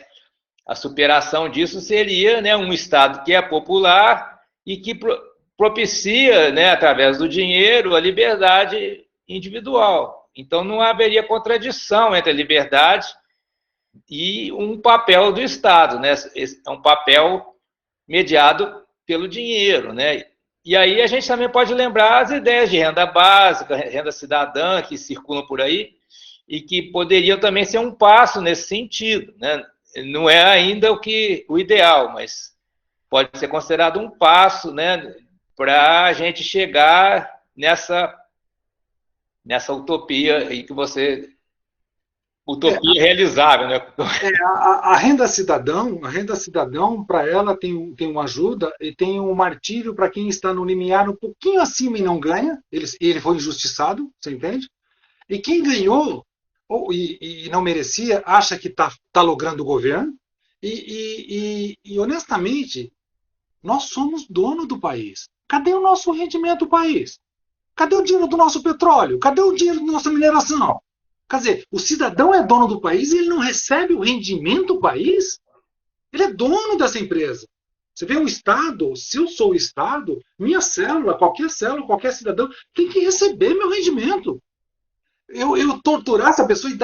[SPEAKER 1] a superação disso seria, né, um Estado que é popular e que propicia, né, através do dinheiro, a liberdade individual. Então, não haveria contradição entre a liberdade e um papel do Estado, né? É um papel mediado pelo dinheiro, né? E aí a gente também pode lembrar as ideias de renda básica, renda cidadã, que circulam por aí, e que poderiam também ser um passo nesse sentido, né? Não é ainda o ideal, mas pode ser considerado um passo, né, para a gente chegar nessa utopia aí que você... Utopia realizável, né?
[SPEAKER 2] A renda cidadão, para ela tem uma ajuda e tem um martírio para quem está no limiar um pouquinho acima e não ganha, ele foi injustiçado, você entende? E quem ganhou e não merecia, acha que está logrando o governo, e honestamente, nós somos dono do país. Cadê o nosso rendimento do país? Cadê o dinheiro do nosso petróleo? Cadê o dinheiro da nossa mineração? Quer dizer, o cidadão é dono do país e ele não recebe o rendimento do país? Ele é dono dessa empresa. Você vê um Estado, se eu sou o Estado, minha célula, qualquer cidadão, tem que receber meu rendimento. Eu torturar essa pessoa e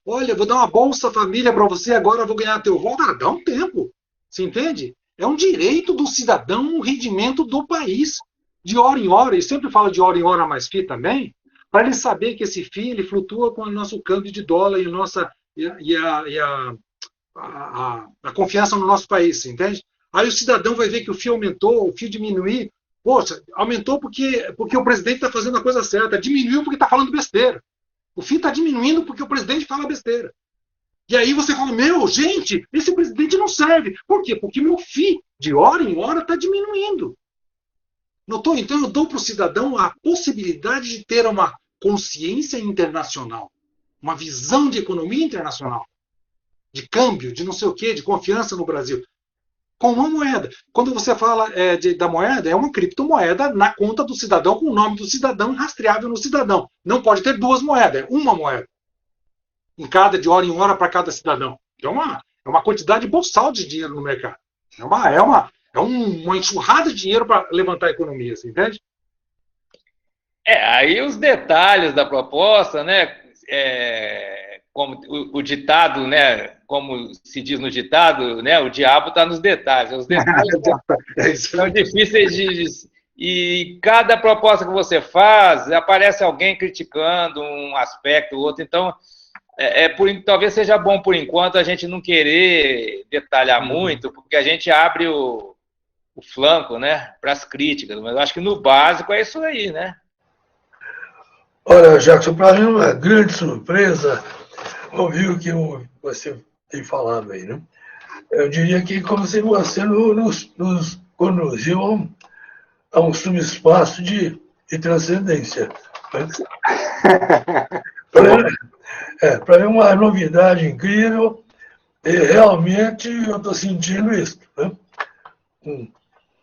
[SPEAKER 2] olha, vou dar uma Bolsa Família para você, agora eu vou ganhar teu voto. Cara, dá um tempo. Você entende? É um direito do cidadão o rendimento do país. De hora em hora, e sempre falo de hora em hora mais FII também, para ele saber que esse FII ele flutua com o nosso câmbio de dólar a confiança no nosso país, entende? Aí o cidadão vai ver que o FII aumentou, o FII diminuiu. Poxa, aumentou porque o presidente está fazendo a coisa certa, diminuiu porque está falando besteira. O FII está diminuindo porque o presidente fala besteira. E aí você fala, gente, esse presidente não serve. Por quê? Porque meu FII, de hora em hora, está diminuindo. Notou? Então eu dou para o cidadão a possibilidade de ter uma consciência internacional, uma visão de economia internacional, de câmbio, de não sei o quê, de confiança no Brasil, com uma moeda. Quando você fala da moeda, é uma criptomoeda na conta do cidadão, com o nome do cidadão rastreável no cidadão. Não pode ter duas moedas, é uma moeda. De hora em hora para cada cidadão. Então é uma quantidade bolsal de dinheiro no mercado. É uma enxurrada de dinheiro para levantar a economia, você entende?
[SPEAKER 1] Aí os detalhes da proposta, né? Como o ditado, né? Como se diz no ditado, né? O diabo está nos detalhes. Os detalhes são difíceis e cada proposta que você faz, aparece alguém criticando um aspecto ou outro. Então, talvez seja bom, por enquanto, a gente não querer detalhar muito, porque a gente abre o flanco, né, para as críticas, mas eu acho que no básico é isso aí, né?
[SPEAKER 3] Olha, Jackson, para mim é uma grande surpresa ouvir o que você tem falado aí, né? Eu diria que como se você nos conduziu a um subespaço de transcendência. Para mim é uma novidade incrível e realmente eu estou sentindo isso, né?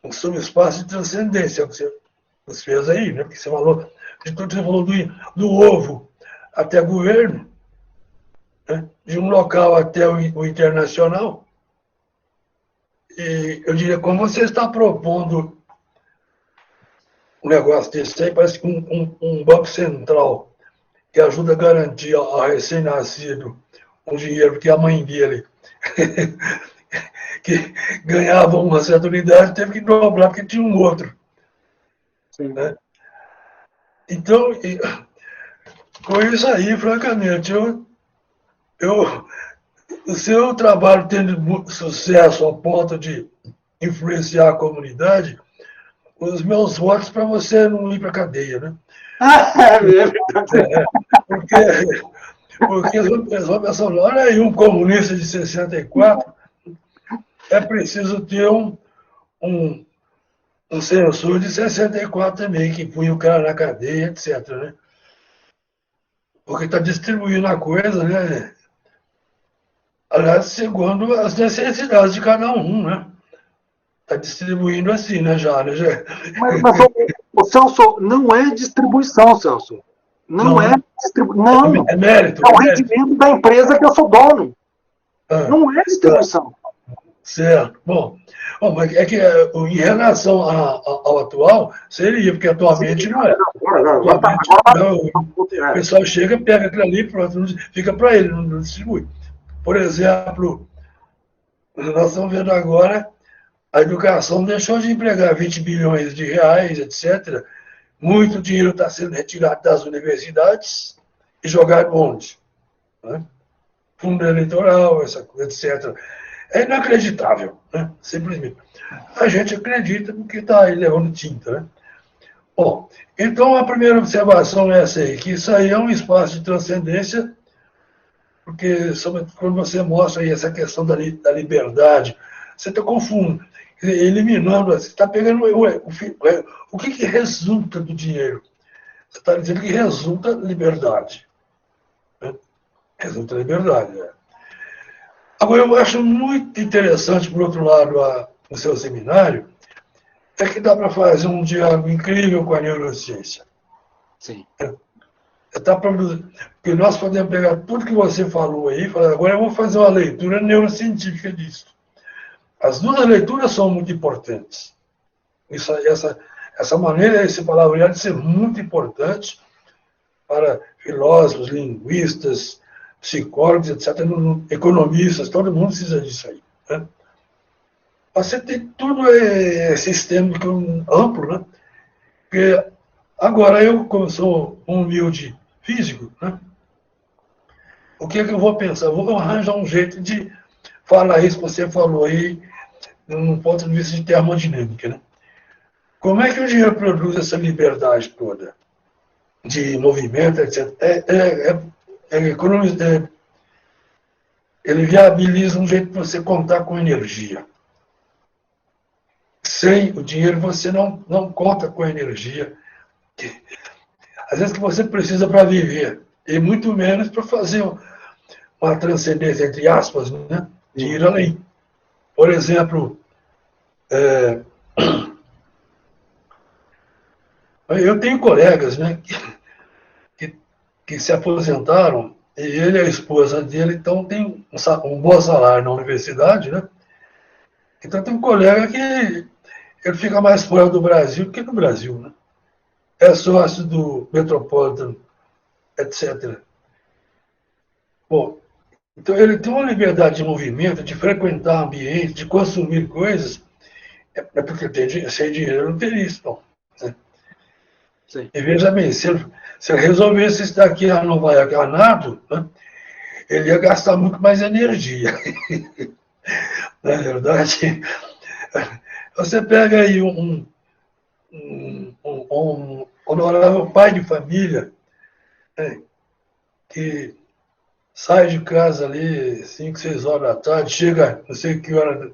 [SPEAKER 3] Um subespaço de transcendência que você fez aí, né? Porque você falou de tudo que você falou do ovo até governo, né? De um local até o internacional. E eu diria, como você está propondo um negócio desse aí, parece que um banco central que ajuda a garantir ao recém-nascido um dinheiro que a mãe dele, que ganhava uma certa unidade, teve que dobrar porque tinha um outro. Né? Então, com isso aí, francamente, o seu trabalho tendo sucesso ao ponto de influenciar a comunidade, os meus votos para você não ir para a cadeia, né? Porque eles vão pensar, olha aí, um comunista de 64, é preciso ter um censor de 64 também, que punha o cara na cadeia, etc. Né? Porque está distribuindo a coisa, né? Aliás, segundo as necessidades de cada um, né? Está distribuindo assim, né, já?
[SPEAKER 4] Mas o Celso, não é distribuição, Celso. Não é distribuição. Não.
[SPEAKER 3] É mérito.
[SPEAKER 4] É o rendimento da empresa que eu sou dono. Não é distribuição.
[SPEAKER 3] Certo. Bom, mas é que em relação ao atual, seria, porque atualmente não é. O pessoal chega, pega aquilo ali, pronto, fica para ele, não distribui. Por exemplo, nós estamos vendo agora, a educação deixou de empregar 20 bilhões de reais, etc. Muito dinheiro está sendo retirado das universidades e jogado onde? Né? Fundo eleitoral, etc. É inacreditável, né? Simplesmente. A gente acredita no que está aí levando tinta. Né? Bom, então a primeira observação é essa aí, que isso aí é um espaço de transcendência, porque quando você mostra aí essa questão da liberdade, você está confundindo, eliminando, você está pegando o que resulta do dinheiro. Você está dizendo que resulta liberdade. Né? Resulta liberdade. Né? Agora, eu acho muito interessante, por outro lado, o seu seminário, é que dá para fazer um diálogo incrível com a neurociência.
[SPEAKER 4] Sim.
[SPEAKER 3] Porque nós podemos pegar tudo que você falou aí e falar, agora eu vou fazer uma leitura neurocientífica disso. As duas leituras são muito importantes. Essa maneira, esse palavreado, de ser muito importante para filósofos, linguistas, psicólogos, etc., economistas, todo mundo precisa disso aí. Né? Você tem tudo sistêmico amplo, né? Porque agora eu, como sou um humilde físico, né? O que é que eu vou pensar? Eu vou arranjar um jeito de falar isso que você falou aí, num ponto de vista de termodinâmica, né? Como é que o dinheiro produz essa liberdade toda de movimento, etc.? Ele viabiliza um jeito de você contar com energia. Sem o dinheiro você não conta com energia. Às vezes que você precisa para viver, e muito menos para fazer uma transcendência, entre aspas, né, de ir além. Por exemplo, eu tenho colegas, né, que se aposentaram, e ele e a esposa dele então tem um bom salário na universidade, né? Então tem um colega que ele fica mais fora do Brasil que no Brasil, né? É sócio do Metropolitan, etc. Bom, então ele tem uma liberdade de movimento, de frequentar ambientes, de consumir coisas, porque sem dinheiro não teria isso, não. Né?
[SPEAKER 4] Sim.
[SPEAKER 3] E veja bem, se ele resolvesse estar aqui a Nova York, a NATO, né, ele ia gastar muito mais energia. Na verdade, Você pega aí um honorável pai de família, né, que sai de casa ali 5, 6 horas da tarde, chega não sei que hora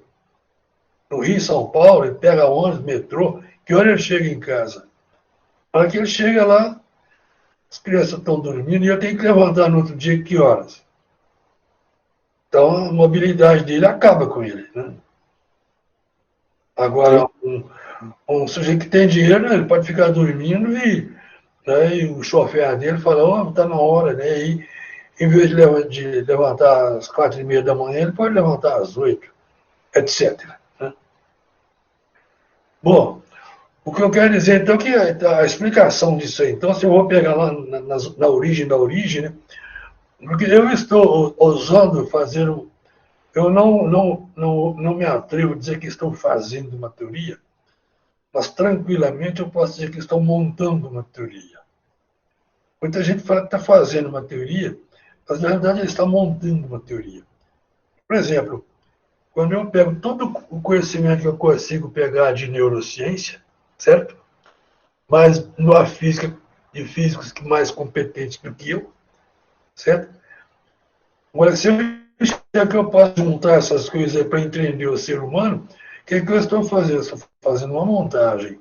[SPEAKER 3] no Rio, São Paulo, ele pega ônibus, metrô, que hora ele chega em casa? Na hora que ele chega lá, as crianças estão dormindo e eu tenho que levantar no outro dia que horas? Então a mobilidade dele acaba com ele, né? Agora, um sujeito que tem dinheiro, né, ele pode ficar dormindo né, e o chofer dele fala, oh, está na hora, né? E em vez de levantar às 4h30 da manhã, ele pode levantar às 8, etc. Né? Bom, o que eu quero dizer, então, que a explicação disso aí, então, se eu vou pegar lá na origem da origem, né? Porque eu estou ousando fazer eu não me atrevo a dizer que estou fazendo uma teoria, mas tranquilamente eu posso dizer que estou montando uma teoria. Muita gente fala que está fazendo uma teoria, mas na verdade ele está montando uma teoria. Por exemplo, quando eu pego todo o conhecimento que eu consigo pegar de neurociência, certo? Mas numa física, de físicos mais competentes do que eu, certo? Agora, se eu posso juntar essas coisas para entender o ser humano, o que eu estou fazendo? Eu estou fazendo uma montagem.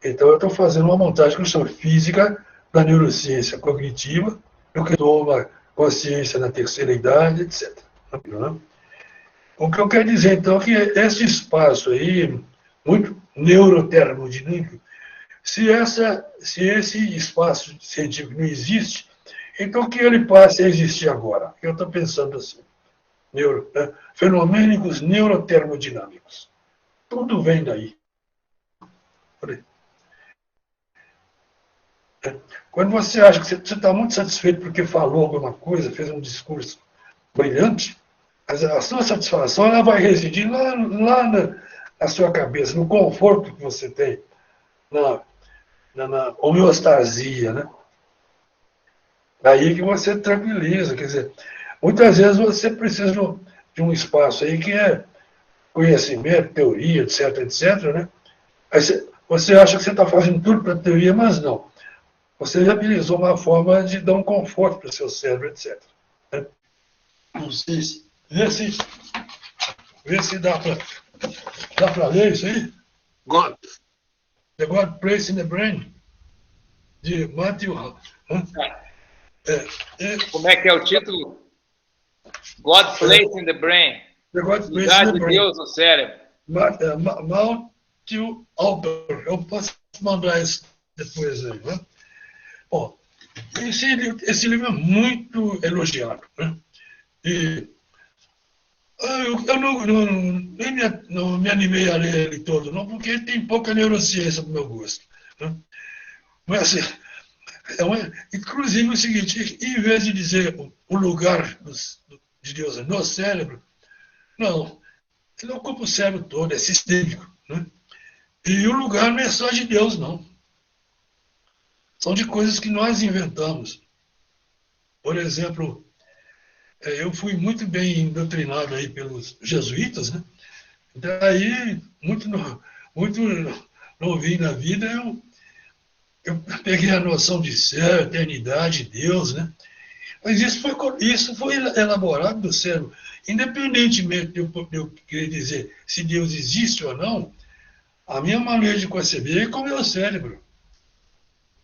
[SPEAKER 3] Então, eu estou fazendo uma montagem que chama física da neurociência cognitiva, do que toma consciência na terceira idade, etc. O que eu quero dizer, então, é que esse espaço aí, muito neurotermodinâmico, se esse espaço científico não existe, então que ele passe a existir agora. Eu estou pensando assim, fenomênicos neurotermodinâmicos. Tudo vem daí. Quando você acha que você está muito satisfeito porque falou alguma coisa, fez um discurso brilhante, a sua satisfação ela vai residir lá na sua cabeça, no conforto que você tem, na homeostasia, né? Daí que você tranquiliza, quer dizer, muitas vezes você precisa de um espaço aí que é conhecimento, teoria, etc, etc, né? Aí você acha que você está fazendo tudo para a teoria, mas não. Você viabilizou uma forma de dar um conforto para o seu cérebro, etc. Né? Não sei se... Vê se dá para ler isso aí.
[SPEAKER 4] God.
[SPEAKER 3] The God Place in the Brain, de Matthew.
[SPEAKER 1] Como é que é o título? God Place in the Brain.
[SPEAKER 3] The God Place
[SPEAKER 1] Lugar
[SPEAKER 3] in the
[SPEAKER 1] de
[SPEAKER 3] Brain.
[SPEAKER 1] Deus no cérebro.
[SPEAKER 3] Matthew Alper. Eu posso mandar isso depois aí. Né? Bom, esse livro é muito elogiado. Né? E eu não me animei a ler ele todo, não, porque ele tem pouca neurociência para o meu gosto. Né? Mas, assim, inclusive, é o seguinte, em vez de dizer o lugar de Deus no cérebro, não, ele ocupa o cérebro todo, é sistêmico. Né? E o lugar não é só de Deus, não. São de coisas que nós inventamos. Por exemplo, eu fui muito bem doutrinado aí pelos jesuítas, né? Daí, muito novinho na vida, eu peguei a noção de céu, eternidade, Deus, né? Mas isso foi elaborado do cérebro. Independentemente de eu querer dizer se Deus existe ou não, a minha maneira de conceber é com o meu cérebro.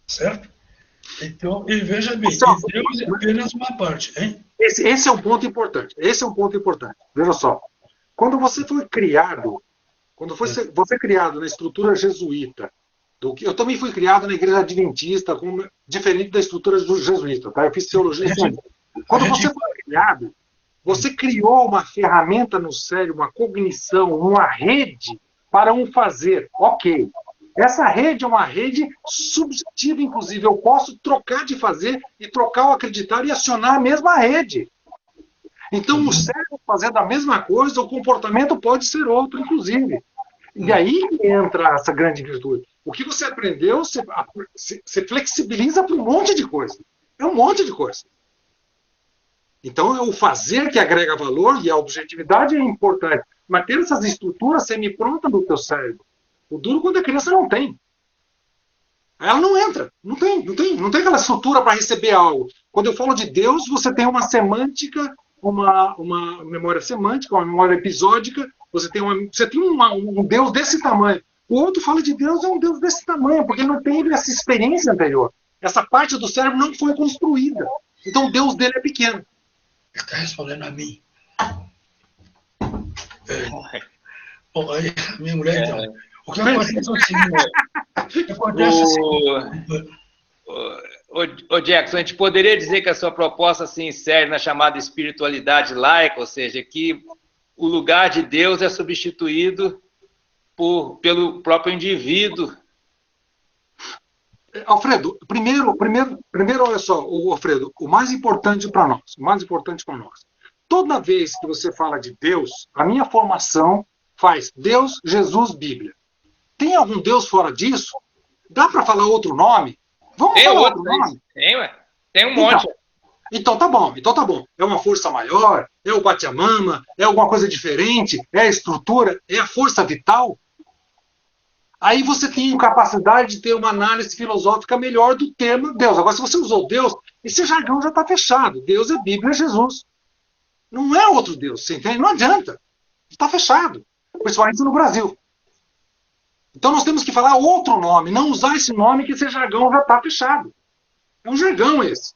[SPEAKER 3] Certo? Então, e veja bem, Deus é apenas uma parte, hein?
[SPEAKER 4] Esse é um ponto importante. Esse é um ponto importante. Veja só. Quando você foi criado, você é criado na estrutura jesuíta, eu também fui criado na igreja adventista, diferente da estrutura do jesuíta, tá? Eu fiz teologia. Quando você foi criado, você criou uma ferramenta no cérebro, uma cognição, uma rede para um fazer. Ok. Essa rede é uma rede subjetiva, inclusive. Eu posso trocar de fazer e trocar o acreditar e acionar a mesma rede. Então, o cérebro fazendo a mesma coisa, o comportamento pode ser outro, inclusive. E aí entra essa grande virtude. O que você aprendeu, você flexibiliza para um monte de coisa. É um monte de coisa. Então, é o fazer que agrega valor e a objetividade é importante. Mas ter essas estruturas semi-prontas no teu cérebro. O duro, quando a criança não tem. Ela não entra. Não tem aquela estrutura para receber algo. Quando eu falo de Deus, você tem uma semântica, uma memória semântica, uma memória episódica. Você tem um Deus desse tamanho. O outro fala de Deus, é um Deus desse tamanho, porque ele não teve essa experiência anterior. Essa parte do cérebro não foi construída. Então, o Deus dele é pequeno.
[SPEAKER 3] Ele está respondendo a mim. Bom, aí, minha mulher, então. O que acontece é o seguinte. O que acontece é o seguinte.
[SPEAKER 1] Ô Jackson, a gente poderia dizer que a sua proposta se insere na chamada espiritualidade laica, ou seja, que o lugar de Deus é substituído pelo próprio indivíduo.
[SPEAKER 4] Alfredo, primeiro, olha só, Alfredo, o mais importante para nós, toda vez que você fala de Deus, a minha formação faz Deus, Jesus, Bíblia. Tem algum Deus fora disso? Dá para falar outro nome? Vamos falar outro nome?
[SPEAKER 1] Tem, ué. Tem um monte.
[SPEAKER 4] Então tá bom. É uma força maior? É o Pachamama? É alguma coisa diferente? É a estrutura? É a força vital? Aí você tem capacidade de ter uma análise filosófica melhor do tema Deus. Agora, se você usou Deus, esse jargão já está fechado. Deus é Bíblia, é Jesus. Não é outro Deus, você entende? Não adianta. Está fechado. Principalmente no Brasil. Então nós temos que falar outro nome, não usar esse nome que esse jargão já está fechado. É um jargão esse.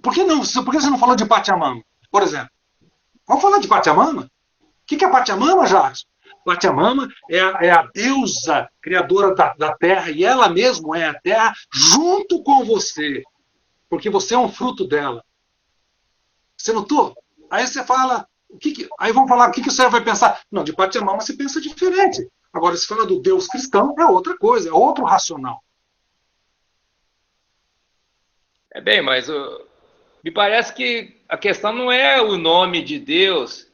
[SPEAKER 4] Por que você não falou de Pachamama, por exemplo? Vamos falar de Pachamama? O que é Pachamama, Jackson? Pachamama é a deusa criadora da terra, e ela mesma é a terra junto com você, porque você é um fruto dela. Você notou? Aí você fala, aí vamos falar, o que o cérebro vai pensar? Não, de Pachamama você pensa diferente. Agora, se fala do Deus cristão, é outra coisa, é outro racional.
[SPEAKER 1] Mas me parece que a questão não é o nome de Deus,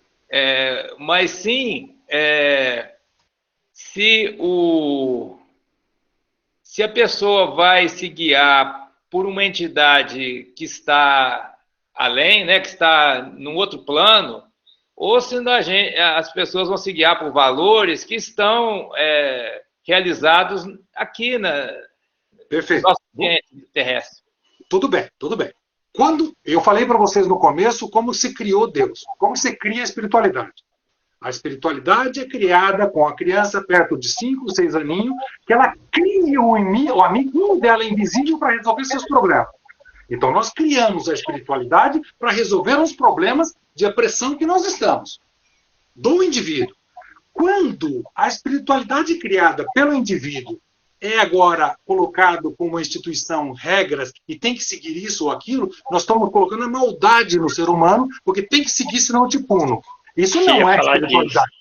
[SPEAKER 1] mas sim se a pessoa vai se guiar por uma entidade que está além, né, que está num outro plano, ou se as pessoas vão se guiar por valores que estão realizados aqui no nosso ambiente terrestre.
[SPEAKER 4] Tudo bem. Quando eu falei para vocês no começo como se criou Deus, como se cria a espiritualidade. A espiritualidade é criada com a criança perto de 5, 6 aninhos, que ela cria o amiguinho dela invisível para resolver seus problemas. Então nós criamos a espiritualidade para resolver os problemas de opressão que nós estamos, do indivíduo. Quando a espiritualidade criada pelo indivíduo é agora colocado como uma instituição, regras, e tem que seguir isso ou aquilo, nós estamos colocando a maldade no ser humano, porque tem que seguir, senão eu te puno. Isso não é espiritualidade.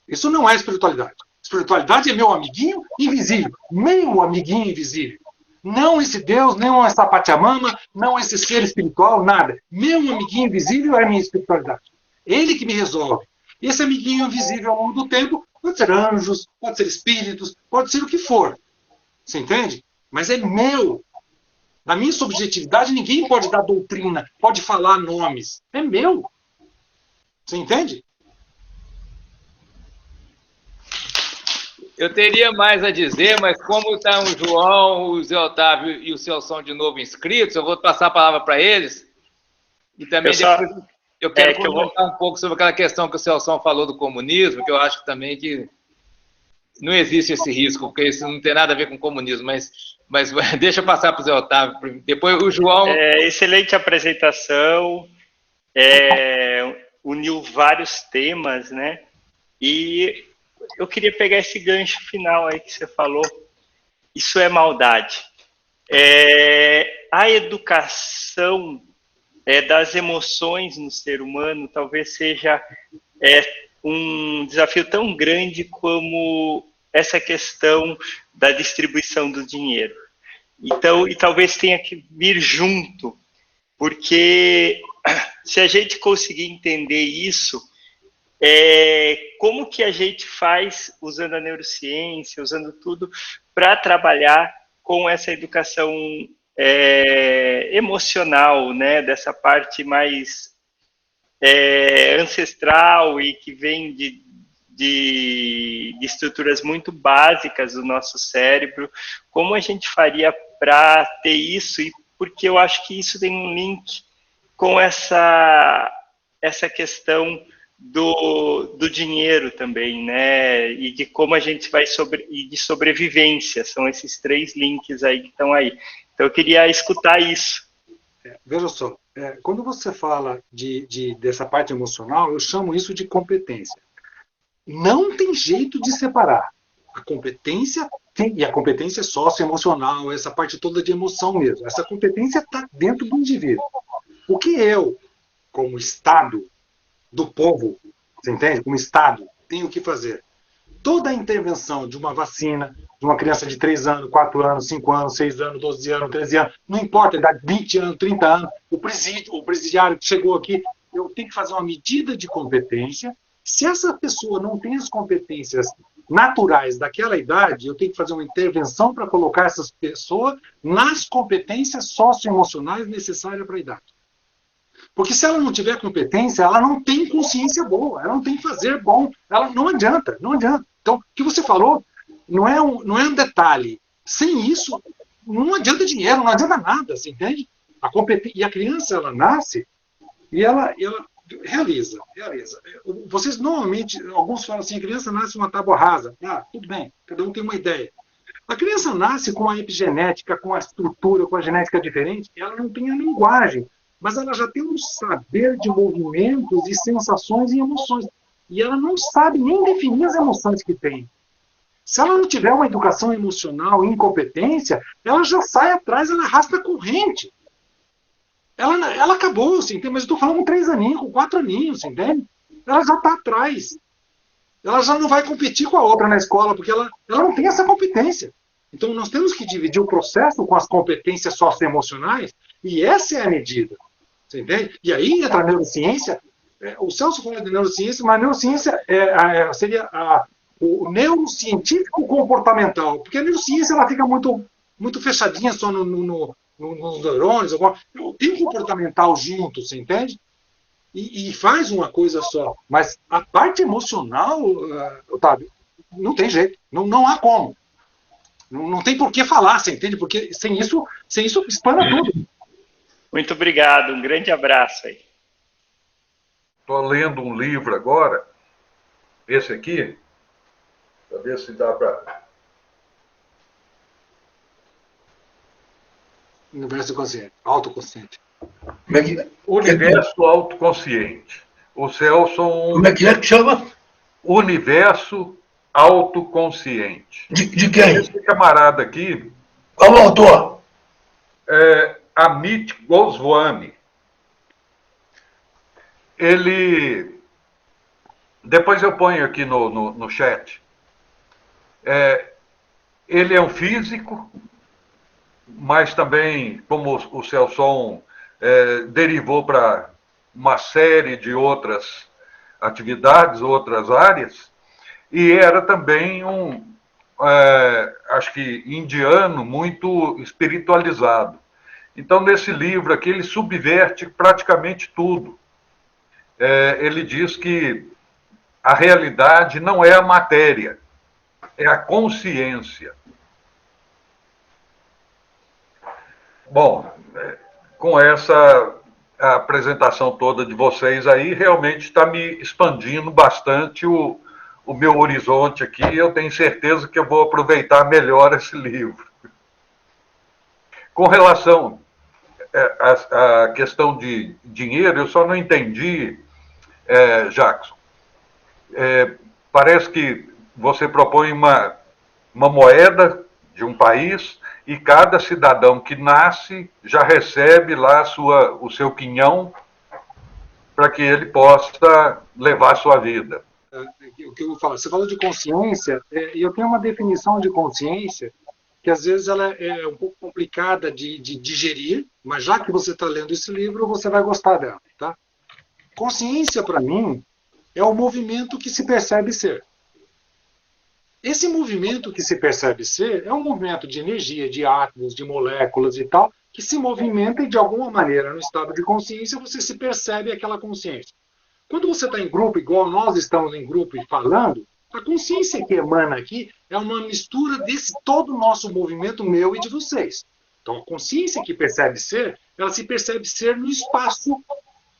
[SPEAKER 4] Isso não é espiritualidade. Espiritualidade é meu amiguinho invisível. Meu amiguinho invisível. Não esse Deus, não essa Pachamama, não esse ser espiritual, nada. Meu amiguinho invisível é a minha espiritualidade. Ele que me resolve. E esse amiguinho invisível, ao longo do tempo, pode ser anjos, pode ser espíritos, pode ser o que for. Você entende? Mas é meu. Na minha subjetividade, ninguém pode dar doutrina, pode falar nomes. É meu. Você entende?
[SPEAKER 1] Eu teria mais a dizer, mas como estão o João, o Zé Otávio e o Celson de novo inscritos, eu vou passar a palavra para eles. E também depois eu quero comentar um pouco sobre aquela questão que o Celson falou do comunismo, que eu acho também que não existe esse risco, porque isso não tem nada a ver com comunismo, mas deixa eu passar para o Zé Otávio. Depois o João...
[SPEAKER 5] Excelente apresentação, uniu vários temas, né? E eu queria pegar esse gancho final aí que você falou. Isso é maldade. A educação das emoções no ser humano talvez seja um desafio tão grande como essa questão da distribuição do dinheiro. Então, e talvez tenha que vir junto, porque se a gente conseguir entender isso, como que a gente faz, usando a neurociência, usando tudo, para trabalhar com essa educação emocional, né, dessa parte mais ancestral e que vem de estruturas muito básicas do nosso cérebro, como a gente faria para ter isso? E porque eu acho que isso tem um link com essa questão do dinheiro também, né? E de como a gente vai e de sobrevivência. São esses 3 links aí que estão aí. Então eu queria escutar isso.
[SPEAKER 4] Veja só, quando você fala dessa parte emocional, eu chamo isso de competência. Não tem jeito de separar a competência e a competência socioemocional, essa parte toda de emoção mesmo. Essa competência está dentro do indivíduo. O que eu, como Estado do povo, você entende? Como Estado, tenho que fazer? Toda a intervenção de uma vacina, de uma criança de 3 anos, 4 anos, 5 anos, 6 anos, 12 anos, 13 anos, não importa, dá 20 anos, 30 anos, o presidiário que chegou aqui, eu tenho que fazer uma medida de competência. Se essa pessoa não tem as competências naturais daquela idade, eu tenho que fazer uma intervenção para colocar essas pessoas nas competências socioemocionais necessárias para a idade. Porque se ela não tiver competência, ela não tem consciência boa, ela não tem fazer bom, ela não adianta, não adianta. Então, o que você falou não é um detalhe. Sem isso, não adianta dinheiro, não adianta nada, você entende? E a criança, ela nasce e ela realiza. Vocês normalmente, alguns falam assim, a criança nasce uma tábua rasa. Ah, tudo bem, cada um tem uma ideia. A criança nasce com a epigenética, com a estrutura, com a genética diferente, ela não tem a linguagem, mas ela já tem um saber de movimentos e sensações e emoções. E ela não sabe nem definir as emoções que tem. Se ela não tiver uma educação emocional e incompetência, ela já sai atrás, ela arrasta a corrente. Ela acabou, assim, mas eu estou falando com 3 aninhos, com 4 aninhos, entende? Ela já está atrás. Ela já não vai competir com a outra na escola, porque ela não tem essa competência. Então, nós temos que dividir o processo com as competências socioemocionais, e essa é a medida. Você entende? E aí entra a neurociência. O Celso fala de neurociência, mas a neurociência seria o neurocientífico comportamental, porque a neurociência ela fica muito, muito fechadinha só nos neurônios. Tem um comportamental junto, você entende? E faz uma coisa só. Mas a parte emocional, Otávio, não tem jeito. Não há como. Não tem por que falar, você entende? Porque sem isso espana tudo.
[SPEAKER 5] Muito obrigado, um grande abraço aí.
[SPEAKER 6] Estou lendo um livro agora, esse aqui, para ver se dá para...
[SPEAKER 4] Universo consciente, autoconsciente.
[SPEAKER 6] Universo autoconsciente. O Celso...
[SPEAKER 3] Como é que chama?
[SPEAKER 6] Universo autoconsciente.
[SPEAKER 3] De quem?
[SPEAKER 6] Esse camarada aqui...
[SPEAKER 3] Qual o autor?
[SPEAKER 6] Amit Goswami. Ele... Depois eu ponho aqui no chat. Ele é um físico, mas também, como o Celson derivou para uma série de outras atividades, outras áreas, e era também acho que indiano, muito espiritualizado. Então, nesse livro aqui, ele subverte praticamente tudo. Ele diz que a realidade não é a matéria, é a consciência. Bom, com essa apresentação toda de vocês aí, realmente está me expandindo bastante o meu horizonte aqui, e eu tenho certeza que eu vou aproveitar melhor esse livro. Com relação à questão de dinheiro, eu só não entendi, Jackson. Parece que você propõe uma moeda de um país e cada cidadão que nasce já recebe lá o seu quinhão para que ele possa levar a sua vida.
[SPEAKER 4] O que eu falo, você falou de consciência, e eu tenho uma definição de consciência que às vezes ela é um pouco complicada de digerir, mas já que você está lendo esse livro, você vai gostar dela, tá? Consciência, para mim, é o movimento que se percebe ser. Esse movimento que se percebe ser é um movimento de energia, de átomos, de moléculas e tal, que se movimenta e, de alguma maneira, no estado de consciência, você se percebe aquela consciência. Quando você está em grupo, igual nós estamos em grupo e falando, a consciência que emana aqui é uma mistura desse todo o nosso movimento meu e de vocês. Então, a consciência que percebe ser, ela se percebe ser no espaço,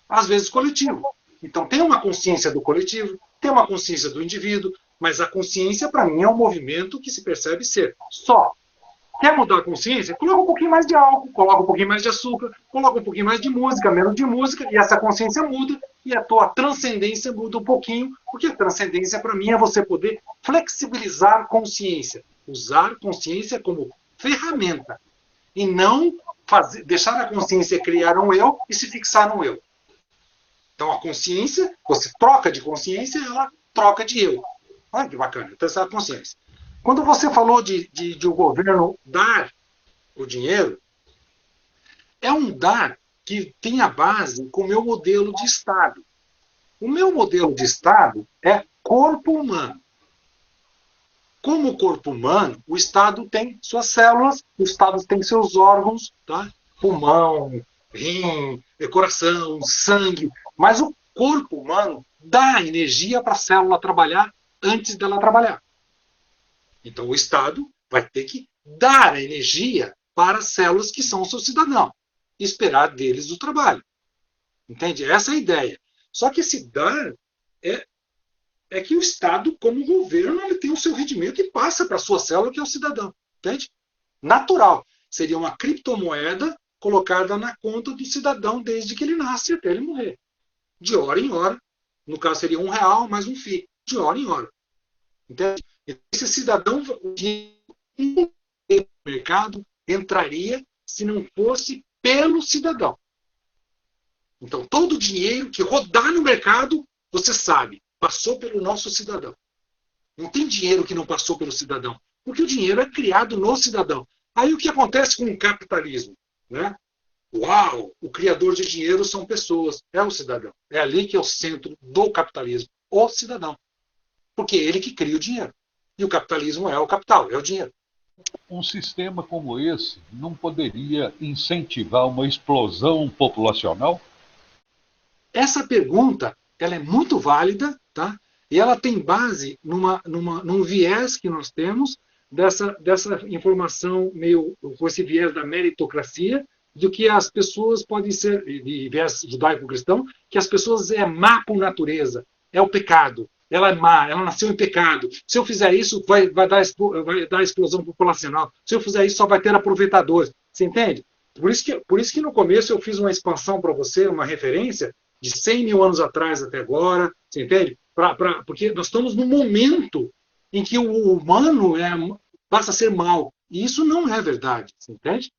[SPEAKER 4] às vezes, coletivo. Então, tem uma consciência do coletivo, tem uma consciência do indivíduo, mas a consciência, para mim, é um movimento que se percebe ser. Só. Quer mudar a consciência? Coloca um pouquinho mais de álcool, coloca um pouquinho mais de açúcar, coloca um pouquinho mais de música, menos de música, e essa consciência muda, e a tua transcendência muda um pouquinho, porque a transcendência, para mim, é você poder flexibilizar consciência, usar consciência como ferramenta, e não deixar a consciência criar um eu e se fixar no eu. Então, a consciência, você troca de consciência, ela troca de eu. Olha que bacana, então essa é a consciência. Quando você falou de o governo dar o dinheiro, é um dar que tem a base com o meu modelo de Estado. O meu modelo de Estado é corpo humano. Como corpo humano, o Estado tem suas células, o Estado tem seus órgãos, tá? Pulmão, rim, coração, sangue, mas o corpo humano dá energia para a célula trabalhar antes dela trabalhar. Então, o Estado vai ter que dar a energia para as células que são o seu cidadão e esperar deles o trabalho. Entende? Essa é a ideia. Só que esse dar é que o Estado, como governo, ele tem o seu rendimento e passa para a sua célula, que é o cidadão. Entende? Natural. Seria uma criptomoeda colocada na conta do cidadão desde que ele nasce até ele morrer. De hora em hora. No caso, seria R$1 mais um FII. De hora em hora. Entende? Esse cidadão, o dinheiro no mercado entraria se não fosse pelo cidadão. Então, todo o dinheiro que rodar no mercado, você sabe, passou pelo nosso cidadão. Não tem dinheiro que não passou pelo cidadão, porque o dinheiro é criado no cidadão. Aí o que acontece com o capitalismo? Né? Uau, o criador de dinheiro são pessoas, é o cidadão. É ali que é o centro do capitalismo, o cidadão. Porque é ele que cria o dinheiro. E o capitalismo é o capital, é o dinheiro.
[SPEAKER 6] Um sistema como esse não poderia incentivar uma explosão populacional?
[SPEAKER 4] Essa pergunta ela é muito válida, tá? E ela tem base num viés que nós temos dessa informação meio com esse viés da meritocracia, de que as pessoas podem ser, de viés judaico-cristão, que as pessoas é má por natureza, é o pecado. Ela é má, ela nasceu em pecado. Se eu fizer isso, vai dar explosão populacional. Se eu fizer isso, só vai ter aproveitadores. Você entende? Por isso que no começo eu fiz uma expansão para você, uma referência, de 100 mil anos atrás até agora. Você entende? Porque nós estamos num momento em que o humano passa a ser mal. E isso não é verdade. Você entende?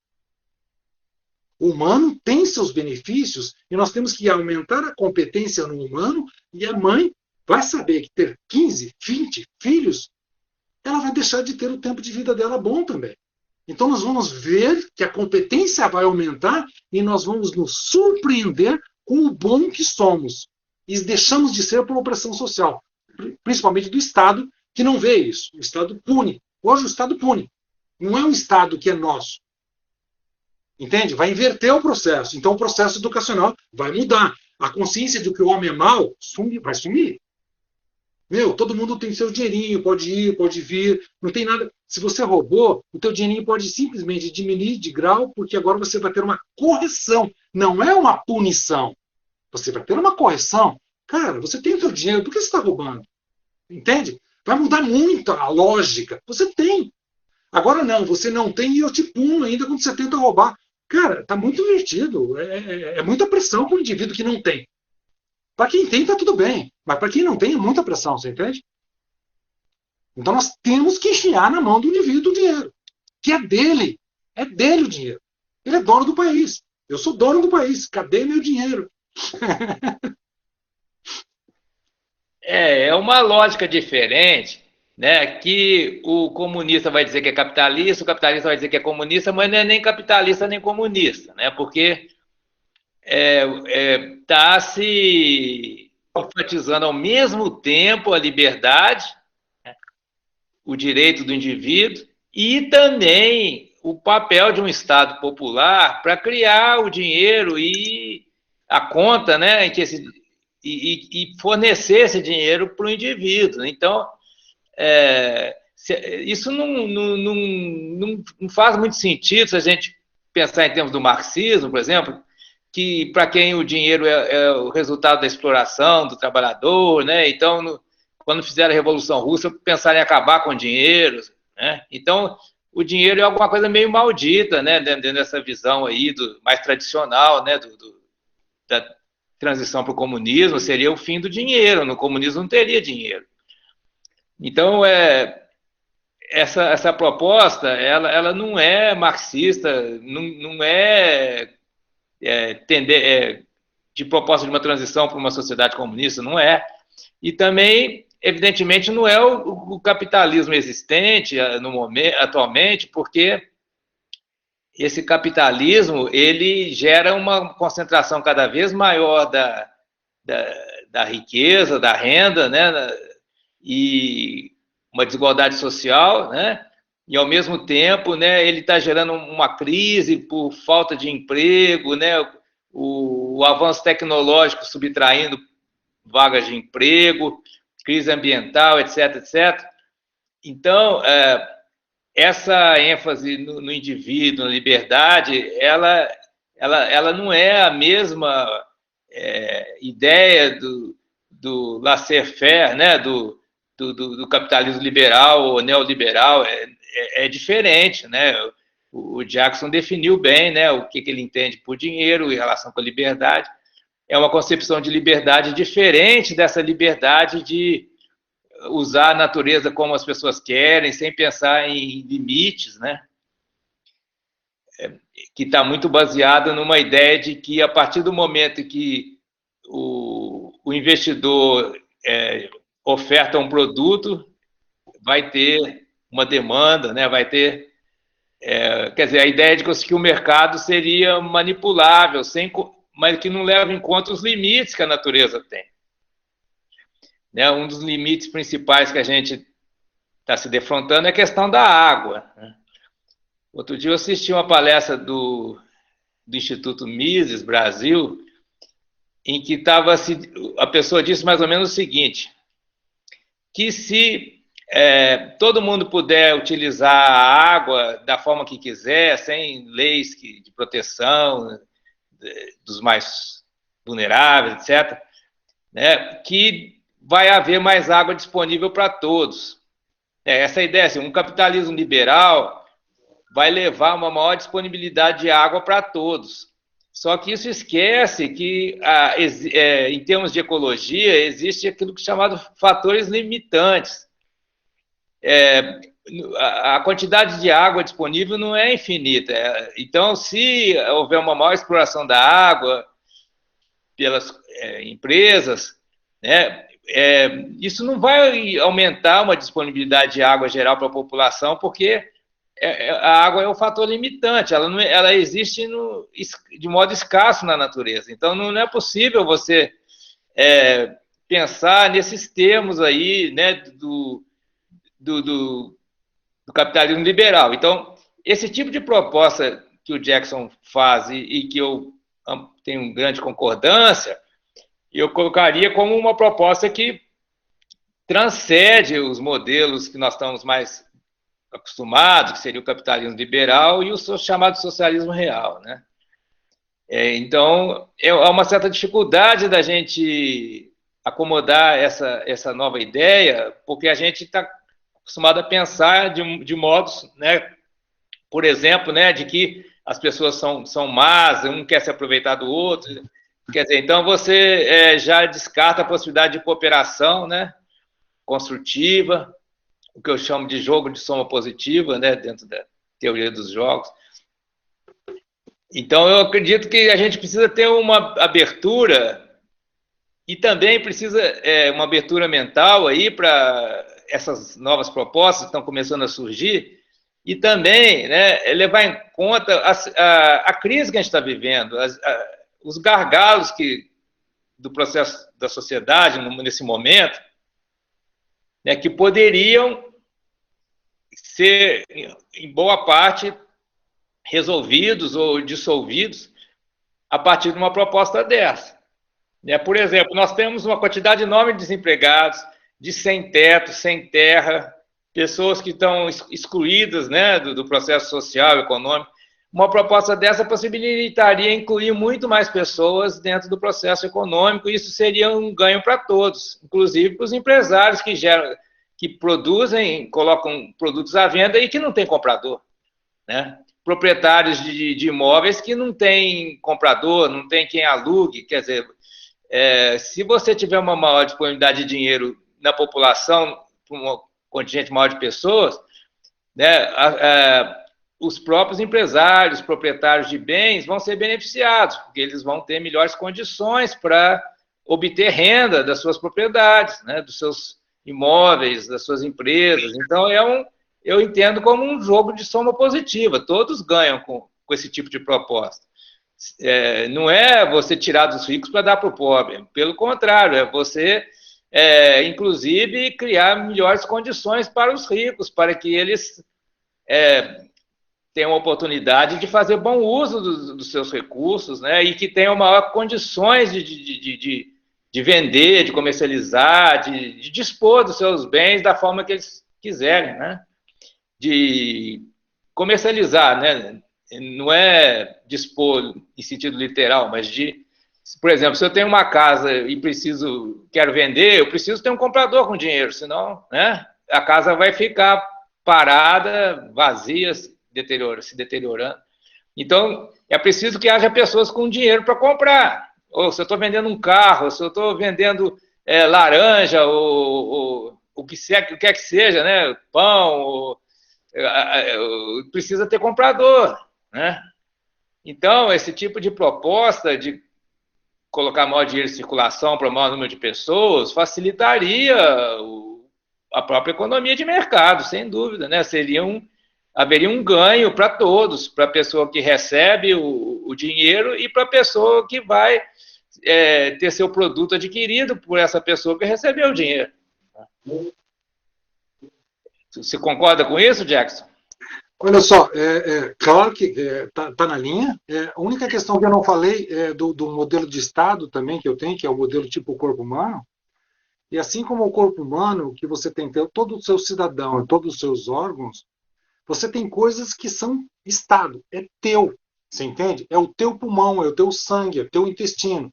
[SPEAKER 4] O humano tem seus benefícios e nós temos que aumentar a competência no humano, e a mãe vai saber que ter 15, 20 filhos, ela vai deixar de ter o tempo de vida dela bom também. Então nós vamos ver que a competência vai aumentar e nós vamos nos surpreender com o bom que somos. E deixamos de ser por opressão social, principalmente do Estado, que não vê isso. O Estado pune. Hoje o Estado pune. Não é um Estado que é nosso. Entende? Vai inverter o processo. Então o processo educacional vai mudar. A consciência de que o homem é mau vai sumir. Todo mundo tem seu dinheirinho, pode ir, pode vir, não tem nada. Se você roubou, o teu dinheirinho pode simplesmente diminuir de grau, porque agora você vai ter uma correção. Não é uma punição. Você vai ter uma correção. Cara, você tem o teu dinheiro, por que você está roubando? Entende? Vai mudar muito a lógica. Você tem. Agora não, você não tem e eu te puno ainda quando você tenta roubar. Cara, está muito invertido. É muita pressão para o indivíduo que não tem. Para quem tem, está tudo bem. Mas para quem não tem, é muita pressão, você entende? Então nós temos que enfiar na mão do indivíduo o dinheiro. Que é dele. É dele o dinheiro. Ele é dono do país. Eu sou dono do país. Cadê meu dinheiro?
[SPEAKER 1] É uma lógica diferente, né? Que o comunista vai dizer que é capitalista, o capitalista vai dizer que é comunista, mas não é nem capitalista nem comunista, né? Porque está se enfatizando ao mesmo tempo a liberdade, né? o direito do indivíduo e também o papel de um Estado popular para criar o dinheiro e a conta, né, e fornecer esse dinheiro para o indivíduo. Então, isso não faz muito sentido se a gente pensar em termos do marxismo, por exemplo, que para quem o dinheiro é o resultado da exploração do trabalhador, né? Então, quando fizeram a Revolução Russa, pensaram em acabar com o dinheiro, né? Então, o dinheiro é alguma coisa meio maldita, né? Dentro dessa visão aí mais tradicional, né? Da transição para o comunismo, seria o fim do dinheiro. No comunismo não teria dinheiro. Então, essa proposta, ela não é marxista, não é de proposta de uma transição para uma sociedade comunista, não é. E também, evidentemente, não é o capitalismo existente no momento, atualmente, porque esse capitalismo ele gera uma concentração cada vez maior da riqueza, da renda, né, e uma desigualdade social, né, e ao mesmo tempo, né, ele está gerando uma crise por falta de emprego, né, o avanço tecnológico subtraindo vagas de emprego, crise ambiental, etc, etc. Então, essa ênfase no indivíduo, na liberdade, ela não é a mesma ideia do laissez-faire, né, do capitalismo liberal ou neoliberal, é diferente, né? O Jackson definiu bem, né, o que ele entende por dinheiro em relação com a liberdade. É uma concepção de liberdade diferente dessa liberdade de usar a natureza como as pessoas querem, sem pensar em limites, né? Que está muito baseada numa ideia de que, a partir do momento que o investidor oferta um produto, vai ter uma demanda, né? Vai ter... quer dizer, a ideia de que o mercado seria manipulável, mas que não leva em conta os limites que a natureza tem. Né? Um dos limites principais que a gente está se defrontando é a questão da água. Né? Outro dia eu assisti uma palestra do Instituto Mises Brasil, em que a pessoa disse mais ou menos o seguinte, que se todo mundo puder utilizar a água da forma que quiser, sem leis de proteção dos mais vulneráveis, etc., né, que vai haver mais água disponível para todos. Essa ideia, assim, um capitalismo liberal vai levar uma maior disponibilidade de água para todos. Só que isso esquece que, em termos de ecologia, existe aquilo que é chamado fatores limitantes. A quantidade de água disponível não é infinita. Então, se houver uma maior exploração da água pelas empresas, né, isso não vai aumentar uma disponibilidade de água geral para a população, porque a água é um fator limitante, ela existe de modo escasso na natureza. Então, não é possível você pensar nesses termos aí, né, do capitalismo liberal. Então, esse tipo de proposta que o Jackson faz e que eu tenho grande concordância, eu colocaria como uma proposta que transcende os modelos que nós estamos mais acostumados, que seria o capitalismo liberal e o chamado socialismo real, né? Então, há uma certa dificuldade da gente acomodar essa nova ideia, porque a gente está acostumado a pensar de modos, né, por exemplo, né, de que as pessoas são más, um quer se aproveitar do outro. Quer dizer, então você já descarta a possibilidade de cooperação, né, construtiva, o que eu chamo de jogo de soma positiva, né, dentro da teoria dos jogos. Então, eu acredito que a gente precisa ter uma abertura e também precisa uma abertura mental aí para essas novas propostas que estão começando a surgir e também, né, levar em conta a crise que a gente está vivendo, os gargalos do processo da sociedade nesse momento, né, que poderiam ser, em boa parte, resolvidos ou dissolvidos a partir de uma proposta dessa. Por exemplo, nós temos uma quantidade enorme de desempregados, de sem teto, sem terra, pessoas que estão excluídas, né, do processo social, econômico. Uma proposta dessa possibilitaria incluir muito mais pessoas dentro do processo econômico, e isso seria um ganho para todos, inclusive para os empresários que produzem, colocam produtos à venda e que não tem comprador, né? Proprietários de imóveis que não tem comprador, não tem quem alugue. Quer dizer, se você tiver uma maior disponibilidade de dinheiro na população, para um contingente maior de pessoas, né, os próprios empresários, proprietários de bens vão ser beneficiados, porque eles vão ter melhores condições para obter renda das suas propriedades, né, dos seus imóveis, das suas empresas. Então, eu entendo como um jogo de soma positiva. Todos ganham com esse tipo de proposta. Não é você tirar dos ricos para dar para o pobre. Pelo contrário, é você, inclusive, criar melhores condições para os ricos, para que eles tenham a oportunidade de fazer bom uso dos seus recursos, né, e que tenham maior condições de vender, de comercializar, de dispor dos seus bens da forma que eles quiserem, né? De comercializar, né? Não é dispor em sentido literal, mas por exemplo, se eu tenho uma casa e quero vender, eu preciso ter um comprador com dinheiro, senão, né, a casa vai ficar parada, vazia, se deteriorando. Então, é preciso que haja pessoas com dinheiro para comprar. Ou se eu estou vendendo um carro, se eu estou vendendo laranja, ou o que quer que seja, né, pão, precisa ter comprador, né? Então, esse tipo de proposta de colocar maior dinheiro em circulação para o maior número de pessoas facilitaria a própria economia de mercado, sem dúvida, né? Haveria um ganho para todos, para a pessoa que recebe o dinheiro e para a pessoa que vai ter seu produto adquirido por essa pessoa que recebeu o dinheiro. Você concorda com isso, Jackson?
[SPEAKER 4] Olha só, claro que tá na linha. A única questão que eu não falei é do modelo de Estado também que eu tenho, que é o modelo tipo corpo humano. E assim como o corpo humano, que você tem todo o seu cidadão, todos os seus órgãos, você tem coisas que são Estado, é teu, você entende? É o teu pulmão, é o teu sangue, é o teu intestino.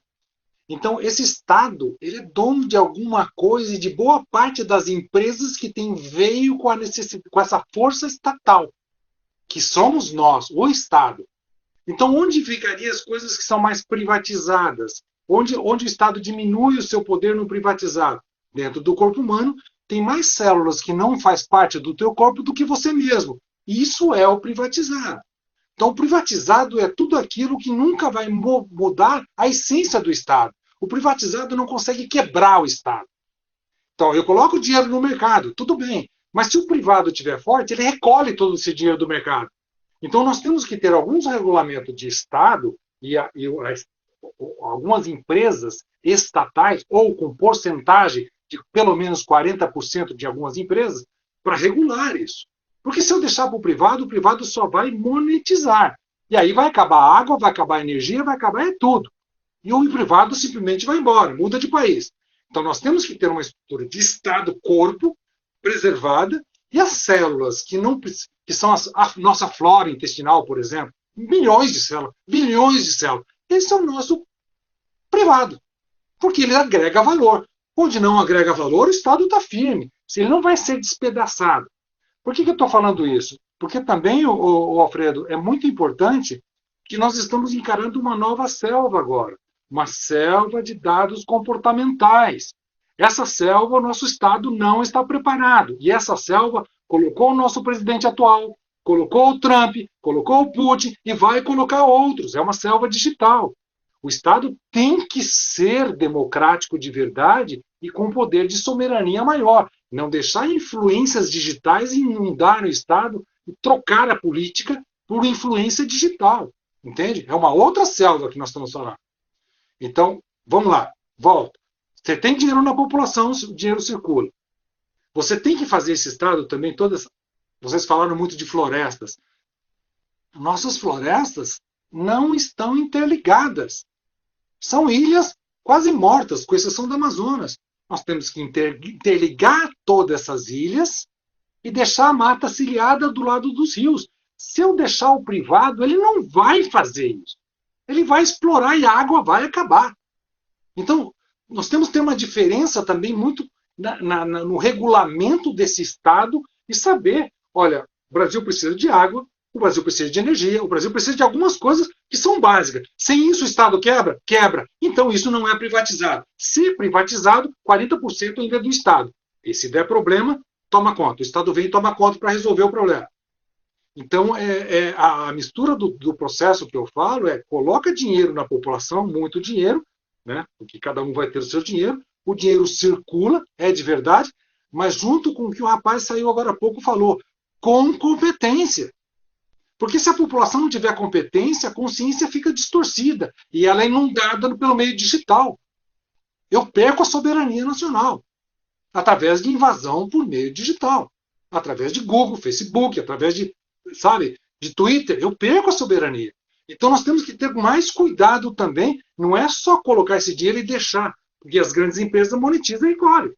[SPEAKER 4] Então, esse Estado, ele é dono de alguma coisa e de boa parte das empresas que veio com essa força estatal, que somos nós, o Estado. Então, onde ficariam as coisas que são mais privatizadas? Onde o Estado diminui o seu poder no privatizado? Dentro do corpo humano, tem mais células que não faz parte do teu corpo do que você mesmo. Isso é o privatizado. Então, o privatizado é tudo aquilo que nunca vai mudar a essência do Estado. O privatizado não consegue quebrar o Estado. Então, eu coloco o dinheiro no mercado, tudo bem. Mas se o privado estiver forte, ele recolhe todo esse dinheiro do mercado. Então, nós temos que ter alguns regulamentos de Estado e algumas empresas estatais, ou com porcentagem de pelo menos 40% de algumas empresas, para regular isso. Porque se eu deixar para o privado só vai monetizar. E aí vai acabar a água, vai acabar a energia, vai acabar tudo. E o privado simplesmente vai embora, muda de país. Então nós temos que ter uma estrutura de Estado-corpo preservada e as células que são a nossa flora intestinal, por exemplo, milhões de células, bilhões de células. Esse é o nosso privado, porque ele agrega valor. Onde não agrega valor, o Estado está firme. Ele não vai ser despedaçado. Por que eu estou falando isso? Porque também, Alfredo, é muito importante que nós estamos encarando uma nova selva agora. Uma selva de dados comportamentais. Essa selva, o nosso Estado não está preparado. E essa selva colocou o nosso presidente atual, colocou o Trump, colocou o Putin e vai colocar outros. É uma selva digital. O Estado tem que ser democrático de verdade e com poder de soberania maior. Não deixar influências digitais inundar o Estado e trocar a política por influência digital. Entende? É uma outra selva que nós estamos falando. Então, vamos lá, volta. Você tem dinheiro na população, o dinheiro circula. Você tem que fazer esse Estado também, toda Vocês falaram muito de florestas. Nossas florestas não estão interligadas. São ilhas quase mortas, com exceção do Amazonas. Nós temos que interligar todas essas ilhas e deixar a mata ciliada do lado dos rios. Se eu deixar o privado, ele não vai fazer isso. Ele vai explorar e a água vai acabar. Então, nós temos que ter uma diferença também muito no regulamento desse Estado e saber, olha, o Brasil precisa de água, o Brasil precisa de energia, o Brasil precisa de algumas coisas que são básicas. Sem isso o Estado quebra? Quebra. Então isso não é privatizado. Se privatizado, 40% ainda é do Estado. E se der problema, toma conta. O Estado vem e toma conta para resolver o problema. Então, a mistura do processo que eu falo coloca dinheiro na população, muito dinheiro, né, porque cada um vai ter o seu dinheiro, o dinheiro circula, é de verdade, mas junto com o que o rapaz saiu agora há pouco falou, com competência. Porque se a população não tiver competência, a consciência fica distorcida e ela é inundada pelo meio digital. Eu perco a soberania nacional através de invasão por meio digital, através de Google, Facebook, através de Twitter. Eu perco a soberania. Então nós temos que ter mais cuidado também, não é só colocar esse dinheiro e deixar, porque as grandes empresas monetizam e colhem.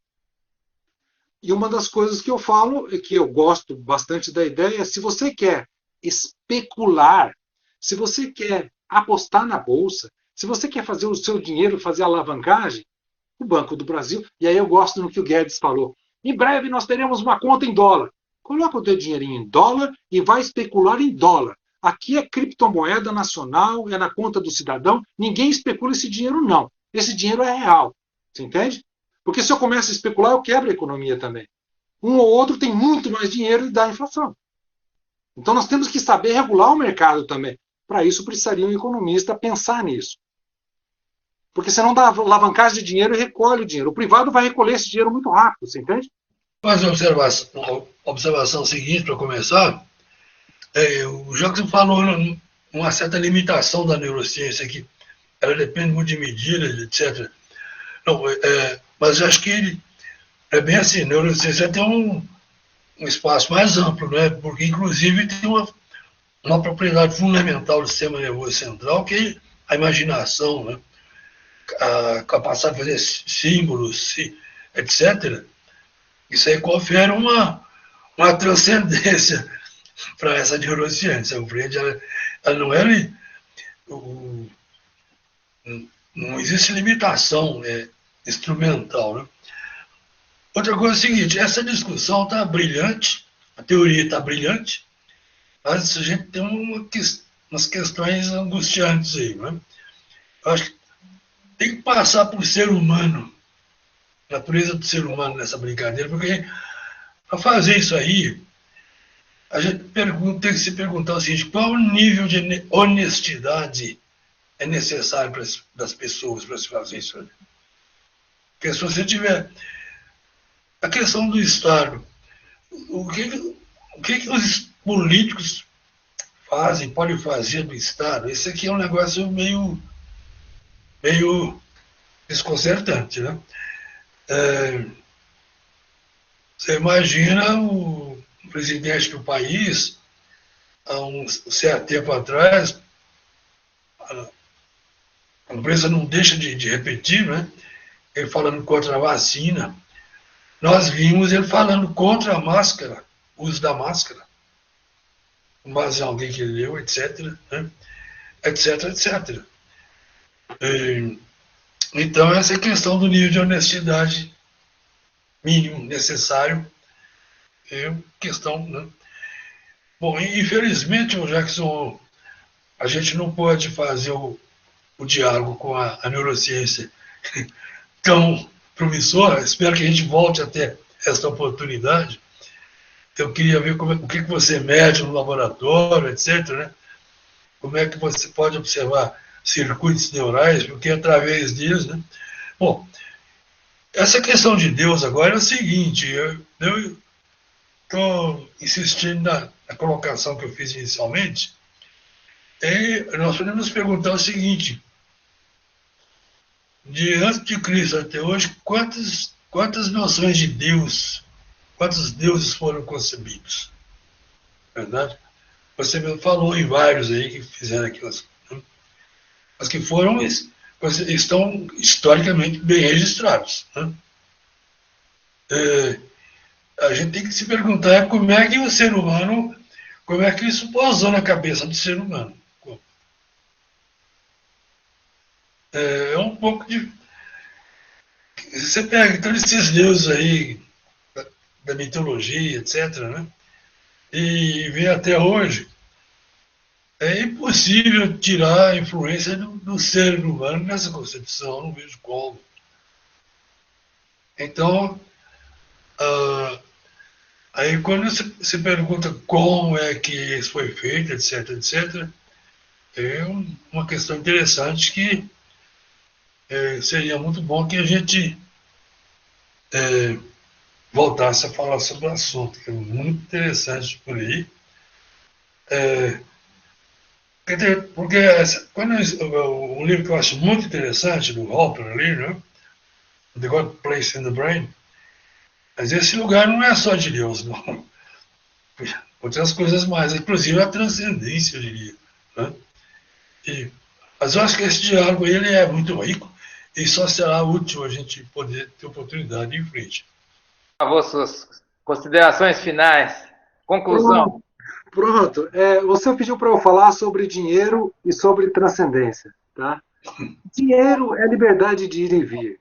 [SPEAKER 4] E uma das coisas que eu falo, que eu gosto bastante da ideia, é se você quer especular, se você quer apostar na bolsa, se você quer fazer o seu dinheiro, fazer alavancagem, o Banco do Brasil, e aí eu gosto no que o Guedes falou, em breve nós teremos uma conta em dólar. Coloca o teu dinheirinho em dólar e vai especular em dólar. Aqui é criptomoeda nacional, é na conta do cidadão, ninguém especula esse dinheiro não. Esse dinheiro é real, você entende? Porque se eu começo a especular, eu quebro a economia também. Um ou outro tem muito mais dinheiro e dá inflação. Então nós temos que saber regular o mercado também. Para isso precisaria um economista pensar nisso. Porque senão dá alavancagem de dinheiro e recolhe o dinheiro. O privado vai recolher esse dinheiro muito rápido, você entende?
[SPEAKER 3] Mas uma observação seguinte, para começar, o Jackson falou uma certa limitação da neurociência, que ela depende muito de medidas, etc. Não, mas eu acho que ele é bem assim, a neurociência tem um espaço mais amplo, né? Porque inclusive tem uma propriedade fundamental do sistema nervoso central, que é a imaginação, né? A capacidade de fazer símbolos, etc. Isso aí confere uma transcendência para essa neurociência. Ela não é. Não existe limitação instrumental. Né? Outra coisa é o seguinte: essa discussão está brilhante, a teoria está brilhante, mas a gente tem umas questões angustiantes aí. Né? Eu acho que tem que passar por ser humano, a natureza do ser humano nessa brincadeira, porque para fazer isso aí, a gente tem que se perguntar o seguinte: qual o nível de honestidade é necessário para das pessoas para se fazer isso aí? Porque se você tiver a questão do Estado, o que os políticos podem fazer do Estado? Esse aqui é um negócio meio desconcertante, né? Você imagina o presidente do país, há um certo tempo atrás, a imprensa não deixa de repetir, né? Ele falando contra a vacina. Nós vimos ele falando contra a máscara, o uso da máscara, com base em alguém que ele leu, etc., né? etc., etc. Então, essa é a questão do nível de honestidade mínimo necessário. É questão, né? Bom, infelizmente, Jackson, a gente não pode fazer o diálogo com a neurociência tão promissora. Espero que a gente volte a ter esta oportunidade. Eu queria ver o que você mede no laboratório, etc., né? Como é que você pode observar circuitos neurais, porque através deles, né? Bom, essa questão de Deus agora é o seguinte: eu estou insistindo na colocação que eu fiz inicialmente, e nós podemos nos perguntar o seguinte: de antes de Cristo até hoje, quantas noções de Deus, quantos deuses foram concebidos? verdade? Você mesmo falou em vários aí que fizeram aquelas, né? Mas que estão historicamente bem registrados, né? A gente tem que se perguntar como é que o ser humano, como é que isso pousou na cabeça do ser humano. É um pouco de. Você pega todos esses livros aí da mitologia, etc., né? E vê até hoje, é impossível tirar a influência do ser humano nessa concepção, não vejo como. Então, aí quando você pergunta como é que isso foi feito, etc., etc., é uma questão interessante que seria muito bom que a gente voltasse a falar sobre o assunto, que é muito interessante por aí. Porque um livro que eu acho muito interessante, do Hopper ali, né? The God Place in the Brain, mas esse lugar não é só de Deus, não. Outras coisas mais, inclusive a transcendência, eu diria. Né? Mas eu acho que esse diálogo ele é muito rico e só será útil a gente poder ter oportunidade em frente.
[SPEAKER 1] Por favor, suas considerações finais, conclusão.
[SPEAKER 4] Pronto. Você pediu para eu falar sobre dinheiro e sobre transcendência. Tá? Dinheiro é liberdade de ir e vir.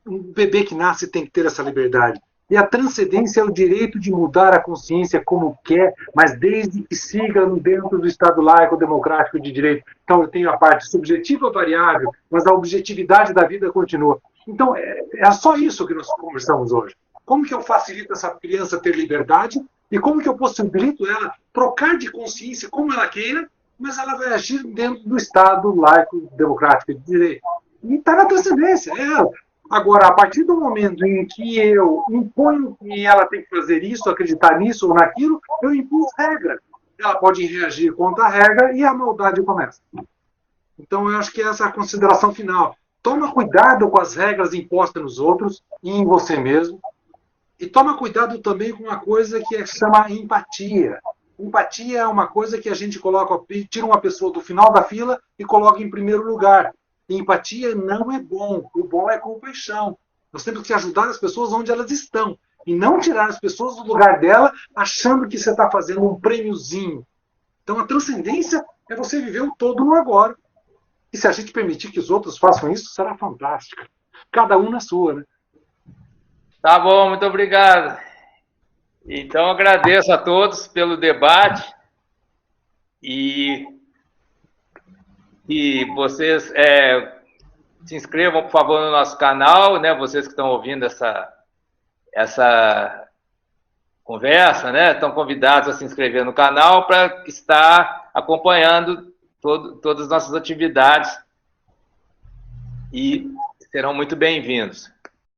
[SPEAKER 4] Um bebê que nasce tem que ter essa liberdade. E a transcendência é o direito de mudar a consciência como quer, mas desde que siga dentro do Estado laico, democrático de direito. Então, eu tenho a parte subjetiva variável, mas a objetividade da vida continua. Então, é só isso que nós conversamos hoje. Como que eu facilito essa criança ter liberdade e como que eu possibilito ela trocar de consciência como ela queira, mas ela vai agir dentro do Estado laico, democrático de direito. E está na transcendência. Agora, a partir do momento em que eu imponho que ela tem que fazer isso, acreditar nisso ou naquilo, eu impuso regra. Ela pode reagir contra a regra e a maldade começa. Então, eu acho que essa é a consideração final. Toma cuidado com as regras impostas nos outros e em você mesmo. E toma cuidado também com uma coisa que se chama empatia. Empatia é uma coisa que a gente tira uma pessoa do final da fila e coloca em primeiro lugar. Empatia não é bom. O bom é compaixão. Nós temos que ajudar as pessoas onde elas estão. E não tirar as pessoas do lugar dela achando que você está fazendo um prêmiozinho. Então a transcendência é você viver o todo no agora. E se a gente permitir que os outros façam isso, será fantástico. Cada um na sua, né?
[SPEAKER 1] Tá bom, muito obrigado. Então, agradeço a todos pelo debate e vocês se inscrevam, por favor, no nosso canal, né? Vocês que estão ouvindo essa conversa, né? Estão convidados a se inscrever no canal para estar acompanhando todas as nossas atividades e serão muito bem-vindos.